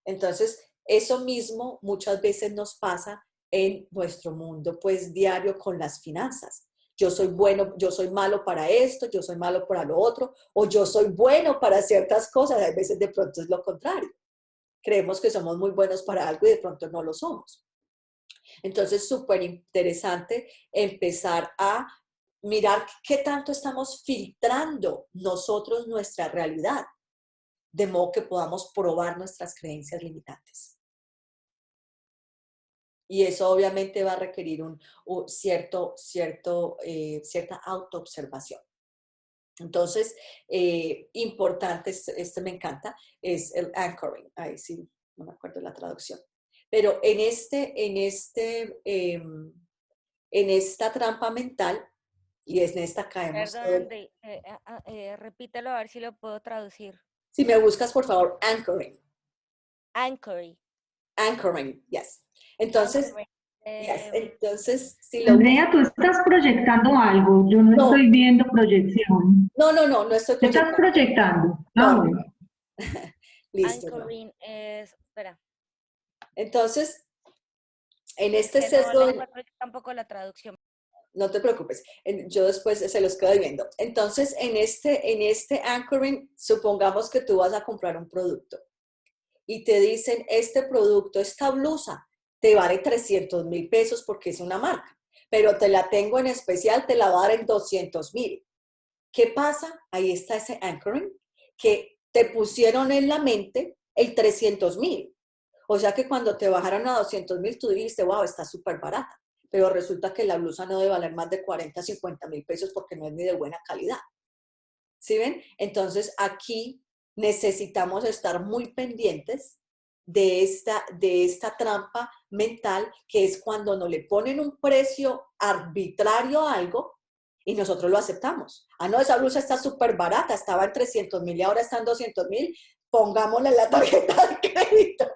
Entonces, eso mismo muchas veces nos pasa en nuestro mundo, pues, diario con las finanzas. Yo soy bueno, yo soy malo para esto, yo soy malo para lo otro, o yo soy bueno para ciertas cosas. A veces de pronto es lo contrario. Creemos que somos muy buenos para algo y de pronto no lo somos. Entonces, súper interesante empezar a mirar qué tanto estamos filtrando nosotros nuestra realidad, de modo que podamos probar nuestras creencias limitantes. Y eso obviamente va a requerir cierta autoobservación. Entonces, importante, este me encanta, es el anchoring. Ahí sí, no me acuerdo la traducción. Pero en esta trampa mental, y en esta caemos. Perdón, repítelo a ver si lo puedo traducir. Si me buscas, por favor, anchoring. Anchoring. Anchoring, yes. Entonces, Anchoring. entonces, si lo Andrea, tú estás proyectando algo. Yo no estoy viendo proyección. No estoy ¿Qué estás proyectando? No, bueno. Listo. Anchoring es, espera. Entonces, en este Que sesgo. no encuentro yo tampoco la traducción. No te preocupes, yo después se los quedo viendo. Entonces, en este anchoring, supongamos que tú vas a comprar un producto y te dicen, este producto, esta blusa, te vale 300,000 pesos porque es una marca, pero te la tengo en especial, te la va a dar en 200,000. ¿Qué pasa? Ahí está ese anchoring, que te pusieron en la mente el 300,000. O sea que cuando te bajaron a 200,000, tú dijiste, wow, está súper barata. Pero resulta que la blusa no debe valer más de 40, 50,000 pesos porque no es ni de buena calidad. ¿Sí ven? Entonces, aquí necesitamos estar muy pendientes de esta trampa mental, que es cuando nos le ponen un precio arbitrario a algo y nosotros lo aceptamos. Ah, no, esa blusa está súper barata, estaba en 300,000 y ahora está en 200,000, pongámosle la tarjeta de crédito.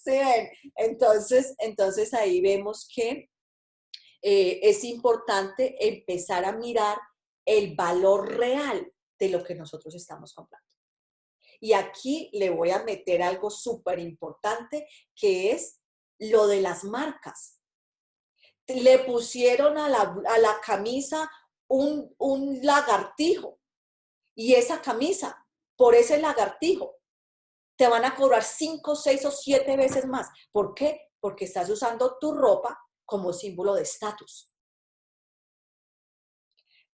¿Sí ven? Entonces ahí vemos que es importante empezar a mirar el valor real de lo que nosotros estamos comprando. Y aquí le voy a meter algo súper importante, que es lo de las marcas. Le pusieron a la camisa un lagartijo, y esa camisa, por ese lagartijo, te van a cobrar 5, 6 o 7 veces más. ¿Por qué? Porque estás usando tu ropa como símbolo de estatus.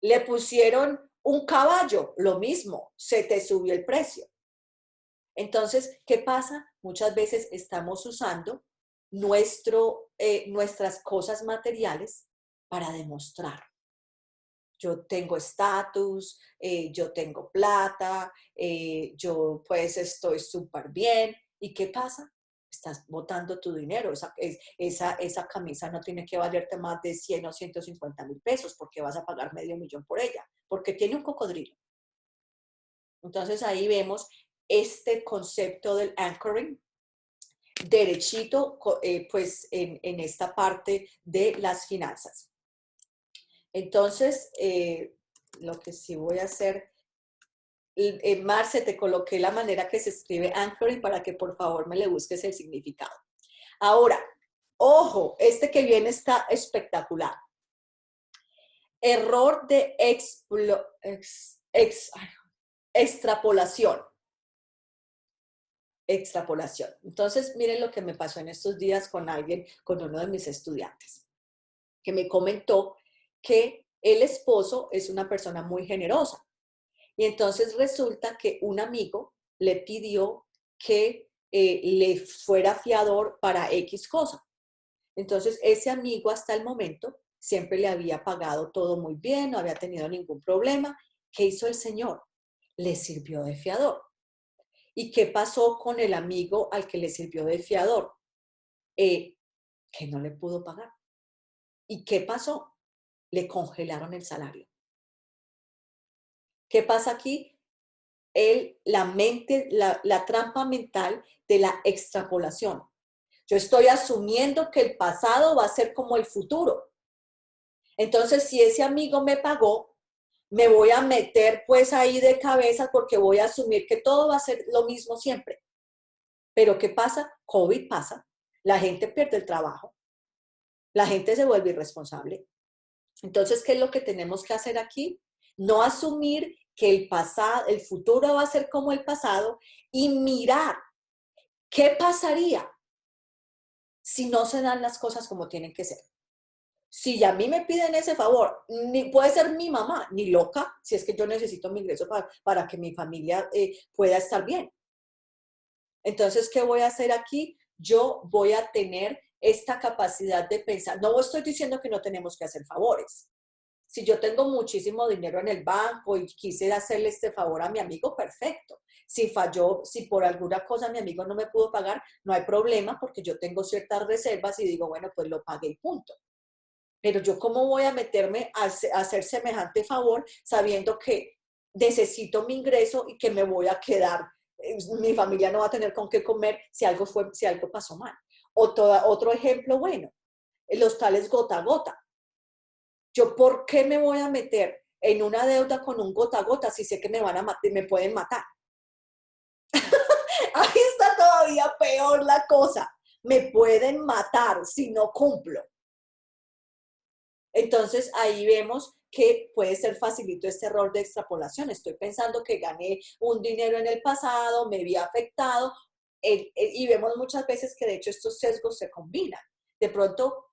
Le pusieron un caballo, lo mismo, se te subió el precio. Entonces, ¿qué pasa? Muchas veces estamos usando nuestras cosas materiales para demostrar. Yo tengo estatus, yo tengo plata, yo pues estoy súper bien. ¿Y qué pasa? Estás botando tu dinero. Esa camisa no tiene que valerte más de 100 o 150,000 pesos porque vas a pagar $500,000 por ella, porque tiene un cocodrilo. Entonces ahí vemos este concepto del anchoring derechito pues en esta parte de las finanzas. Entonces, lo que sí voy a hacer, Marce, te coloqué la manera que se escribe anchoring para que por favor me le busques el significado. Ahora, ojo, este que viene está espectacular. Error de extrapolación. Extrapolación. Entonces, miren lo que me pasó en estos días con uno de mis estudiantes, que me comentó que el esposo es una persona muy generosa. Y entonces resulta que un amigo le pidió que le fuera fiador para X cosa. Entonces, ese amigo hasta el momento siempre le había pagado todo muy bien, no había tenido ningún problema. ¿Qué hizo el señor? Le sirvió de fiador. ¿Y qué pasó con el amigo al que le sirvió de fiador? Que no le pudo pagar. ¿Y qué pasó? Le congelaron el salario. ¿Qué pasa aquí? La trampa mental de la extrapolación. Yo estoy asumiendo que el pasado va a ser como el futuro. Entonces, si ese amigo me pagó, me voy a meter pues ahí de cabeza porque voy a asumir que todo va a ser lo mismo siempre. Pero ¿qué pasa? COVID pasa, la gente pierde el trabajo, la gente se vuelve irresponsable. Entonces, ¿qué es lo que tenemos que hacer aquí? No asumir que el futuro va a ser como el pasado y mirar qué pasaría si no se dan las cosas como tienen que ser. Si a mí me piden ese favor, ni puede ser mi mamá, ni loca, si es que yo necesito mi ingreso para que mi familia pueda estar bien. Entonces, ¿qué voy a hacer aquí? Yo voy a tener esta capacidad de pensar. No estoy diciendo que no tenemos que hacer favores. Si yo tengo muchísimo dinero en el banco y quise hacerle este favor a mi amigo, perfecto. Si falló, si por alguna cosa mi amigo no me pudo pagar, no hay problema porque yo tengo ciertas reservas y digo, bueno, pues lo pagué y punto. Pero yo, ¿cómo voy a meterme a hacer semejante favor sabiendo que necesito mi ingreso y que me voy a quedar, mi familia no va a tener con qué comer si algo pasó mal? Otro ejemplo, bueno, los tales gota a gota. ¿Yo por qué me voy a meter en una deuda con un gota a gota si sé que me pueden matar? Ahí está todavía peor la cosa. Me pueden matar si no cumplo. Entonces, ahí vemos que puede ser facilito este error de extrapolación. Estoy pensando que gané un dinero en el pasado, me vi afectado, y vemos muchas veces que de hecho estos sesgos se combinan. De pronto,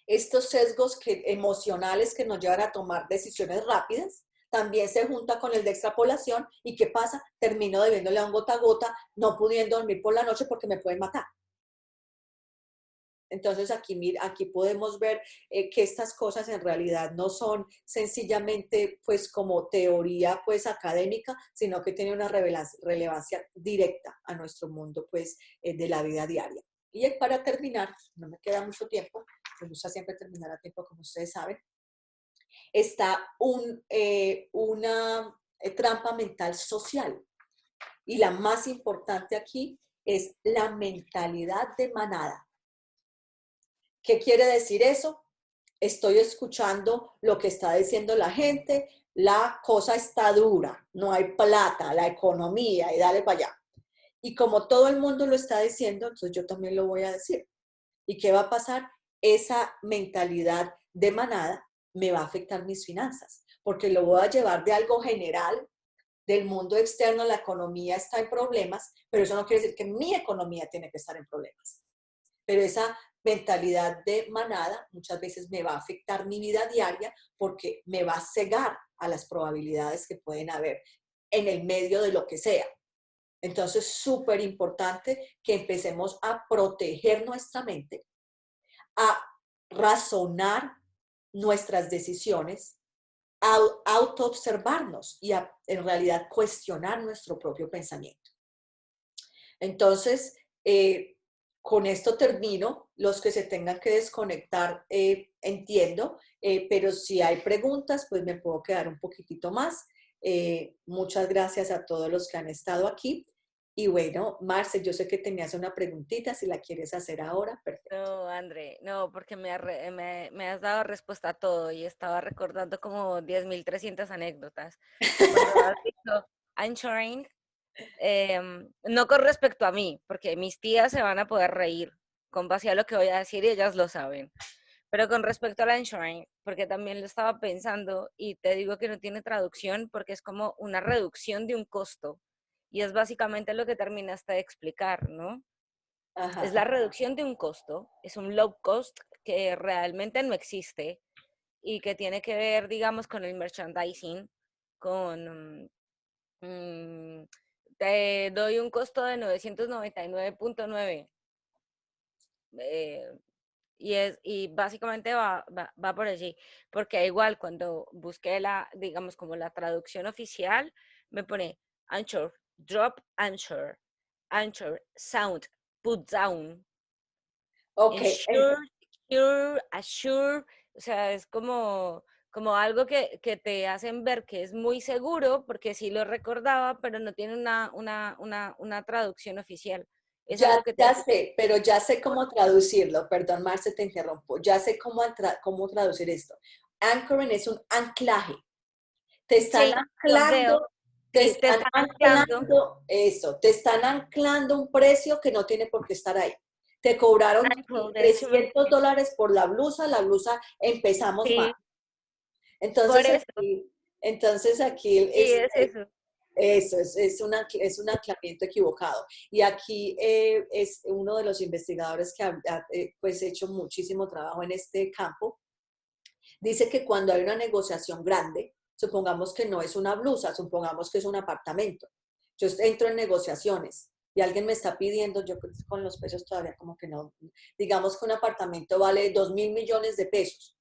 estos sesgos emocionales que nos llevan a tomar decisiones rápidas, también se junta con el de extrapolación. ¿Y qué pasa? Termino debiéndole a un gota a gota, no pudiendo dormir por la noche porque me pueden matar. Entonces aquí podemos ver que estas cosas en realidad no son sencillamente pues como teoría pues académica, sino que tienen una relevancia directa a nuestro mundo pues de la vida diaria. Y para terminar, no me queda mucho tiempo, me gusta siempre terminar a tiempo como ustedes saben, está una trampa mental social. Y la más importante aquí es la mentalidad de manada. ¿Qué quiere decir eso? Estoy escuchando lo que está diciendo la gente, la cosa está dura, no hay plata, la economía, y dale para allá. Y como todo el mundo lo está diciendo, entonces yo también lo voy a decir. ¿Y qué va a pasar? Esa mentalidad de manada me va a afectar mis finanzas, porque lo voy a llevar de algo general del mundo externo la economía está en problemas, pero eso no quiere decir que mi economía tiene que estar en problemas. Pero esa mentalidad de manada muchas veces me va a afectar mi vida diaria porque me va a cegar a las probabilidades que pueden haber en el medio de lo que sea. Entonces, súper importante que empecemos a proteger nuestra mente, a razonar nuestras decisiones, a autoobservarnos y a, en realidad, cuestionar nuestro propio pensamiento. Entonces, con esto termino. Los que se tengan que desconectar, entiendo, pero si hay preguntas, pues me puedo quedar un poquitito más. Muchas gracias a todos los que han estado aquí. Y bueno, Marce, yo sé que tenías una preguntita, si la quieres hacer ahora, perfecto. No, André, no, porque me has dado respuesta a todo y estaba recordando como 10.300 anécdotas. Cuando has dicho answering, no con respecto a mí, porque mis tías se van a poder reír con base a lo que voy a decir y ellas lo saben. Pero con respecto al answering, porque también lo estaba pensando y te digo que no tiene traducción porque es como una reducción de un costo. Y es básicamente lo que terminaste de explicar, ¿no? Ajá. Es la reducción de un costo, es un low cost que realmente no existe y que tiene que ver, digamos, con el merchandising, con te doy un costo de 999.9 y básicamente va por allí, porque igual cuando busqué digamos, como la traducción oficial, me pone Anchor, drop Anchor, sound, put down, Ok, ensure, secure, assure, o sea, es como algo que te hacen ver que es muy seguro, porque sí lo recordaba, pero no tiene una traducción oficial. Es ya, algo que te ya hace... sé, pero ya sé cómo traducirlo. Perdón, Marce, te interrumpo. Ya sé cómo traducir esto. Anchoring es un anclaje. Te están Sí, los veo. anclando, te Sí, te están están anclando. anclando eso, te están anclando un precio que no tiene por qué estar ahí. Te cobraron Ancled, es súper- $300 por la blusa empezamos mal. Sí, por Entonces eso. aquí, entonces aquí Sí, es eso. eso es un anclamiento equivocado. Y aquí es uno de los investigadores que ha pues hecho muchísimo trabajo en este campo. Dice que cuando hay una negociación grande, supongamos que no es una blusa, supongamos que es un apartamento. Yo entro en negociaciones y alguien me está pidiendo, yo con los pesos todavía como que no, digamos que un apartamento vale 2.000 millones de pesos.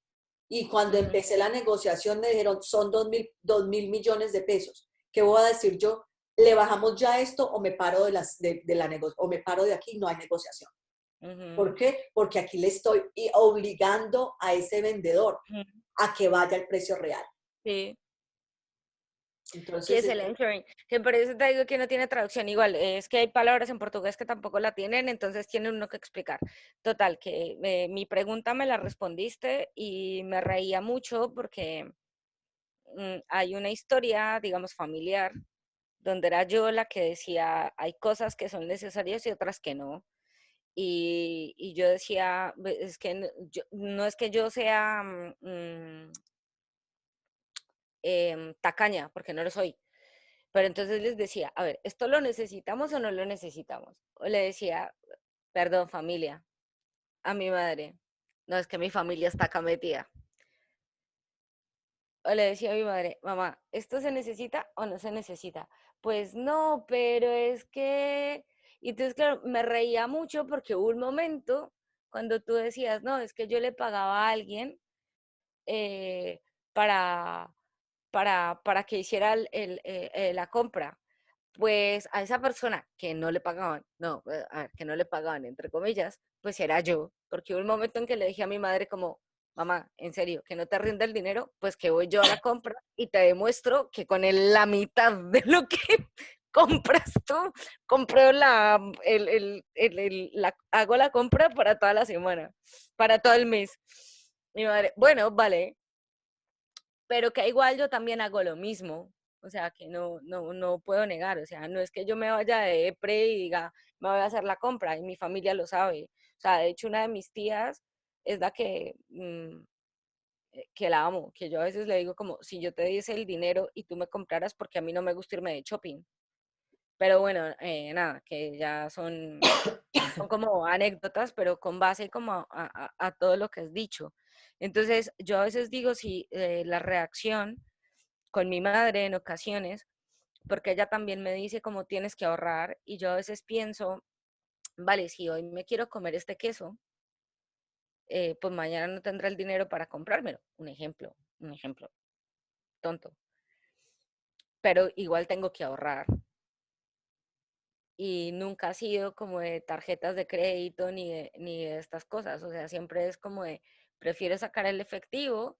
Y cuando empecé la negociación me dijeron, son 2.000 millones de pesos. ¿Qué voy a decir yo? ¿Le bajamos ya esto o me paro o me paro de aquí? No hay negociación. ¿Por qué? Porque aquí le estoy obligando a ese vendedor a que vaya al precio real. Sí, que Entonces, es el anchoring. Que por eso te digo que no tiene traducción. Igual, es que hay palabras en portugués que tampoco la tienen, entonces tiene uno que explicar. Total, que mi pregunta me la respondiste y me reía mucho porque hay una historia, digamos, familiar, donde era yo la que decía, hay cosas que son necesarias y otras que no. Y yo decía, es que no es que yo sea tacaña, porque no lo soy. Pero entonces les decía, a ver, ¿esto lo necesitamos o no lo necesitamos? O le decía, perdón, familia, a mi madre, no es que mi familia está acá metida. O le decía a mi madre, mamá, ¿esto se necesita o no se necesita? Pues no, pero es que... Y entonces, claro, me reía mucho porque hubo un momento cuando tú decías, no, es que yo le pagaba a alguien eh, para, para que hiciera la compra. Pues a esa persona que no le pagaban, no, a ver, que no le pagaban, entre comillas, pues era yo, porque hubo un momento en que le dije a mi madre como, mamá, en serio, que no te rinde el dinero, pues que voy yo a la compra y te demuestro que con la mitad de lo que compras tú, compro hago la compra para toda la semana, para todo el mes. Mi madre, bueno, vale, pero que igual yo también hago lo mismo, o sea, que no puedo negar, o sea, no es que yo me vaya de depre y diga, me voy a hacer la compra, y mi familia lo sabe, o sea, de hecho una de mis tías es la que que la amo, que yo a veces le digo como, si yo te diese el dinero y tú me compraras, porque a mí no me gusta irme de shopping. Pero bueno, nada, que ya son como anécdotas, pero con base como a todo lo que has dicho. Entonces, yo a veces digo si la reacción con mi madre en ocasiones, porque ella también me dice como tienes que ahorrar, y yo a veces pienso, vale, si hoy me quiero comer este queso, pues mañana no tendré el dinero para comprármelo. Un ejemplo tonto. Pero igual tengo que ahorrar. Y nunca ha sido como de tarjetas de crédito ni de estas cosas. O sea, siempre es como de, prefiero sacar el efectivo,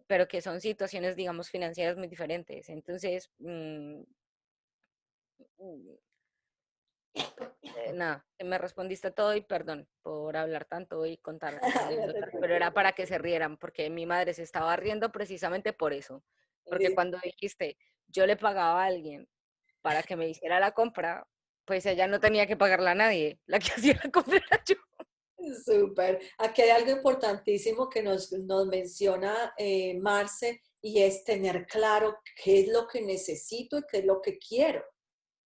pero que son situaciones, digamos, financieras muy diferentes. Entonces, nada, me respondiste todo y perdón por hablar tanto y contar No te anécdotas, pero era para que se rieran, porque mi madre se estaba riendo precisamente por eso. Porque preocupes. cuando dijiste, yo le pagaba a alguien para que me hiciera la compra, pues ella no tenía que pagarla a nadie, la que hacía la compra era yo. Súper. Aquí hay algo importantísimo que nos menciona Marce, y es tener claro qué es lo que necesito y qué es lo que quiero.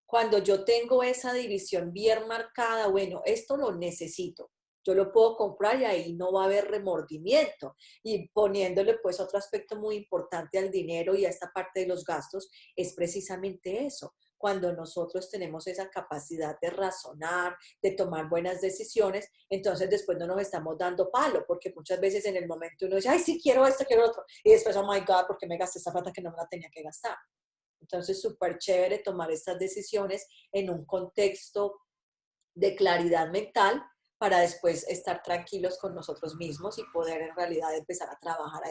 Cuando yo tengo esa división bien marcada, bueno, esto lo necesito, yo lo puedo comprar y ahí no va a haber remordimiento. Y poniéndole pues otro aspecto muy importante al dinero y a esta parte de los gastos, es precisamente eso. Cuando nosotros tenemos esa capacidad de razonar, de tomar buenas decisiones, entonces después no nos estamos dando palo, porque muchas veces en el momento uno dice, ay, sí, quiero esto, quiero otro, y después, oh my God, ¿por qué me gasté esta plata que no me la tenía que gastar? Entonces, súper chévere tomar estas decisiones en un contexto de claridad mental para después estar tranquilos con nosotros mismos y poder en realidad empezar a trabajar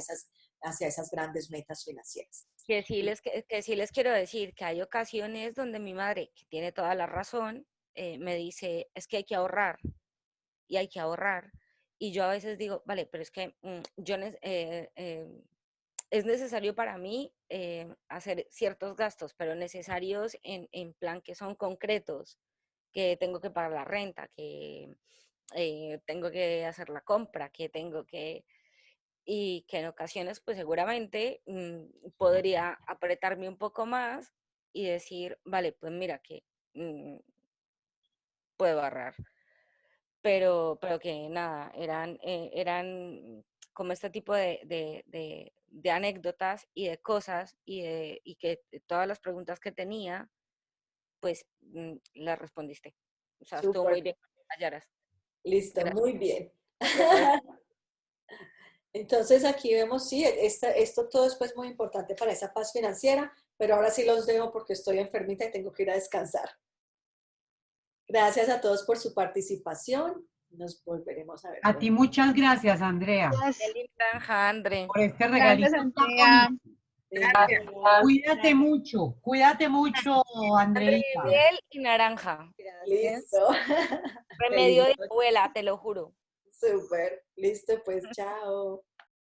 hacia esas grandes metas financieras. Que sí les quiero decir que hay ocasiones donde mi madre, que tiene toda la razón, me dice, es que hay que ahorrar y hay que ahorrar. Y yo a veces digo, vale, pero es que es necesario para mí hacer ciertos gastos, pero necesarios en plan que son concretos, que tengo que pagar la renta, que tengo que hacer la compra, y que en ocasiones pues seguramente podría apretarme un poco más y decir, vale, pues mira que mm, puedo ahorrar, pero que nada, eran como este tipo de anécdotas y de cosas y que todas las preguntas que tenía, pues las respondiste. O sea, estuvo muy Súper, bien, Yaras. listo, Gracias. muy bien. Gracias. Entonces aquí vemos, sí, esto todo es pues muy importante para esa paz financiera, pero ahora sí los dejo porque estoy enfermita y tengo que ir a descansar. Gracias a todos por su participación. Nos volveremos a ver A ti pronto. muchas gracias, Andrea, Gracias, Feliz granja, André. por este gracias, regalito tan Andrea. bonito. Gracias. Cuídate mucho, André, Andreita. miel y naranja. Gracias. Listo. Remedio Feliz de noche. abuela, te lo juro. Súper. Listo, pues chao.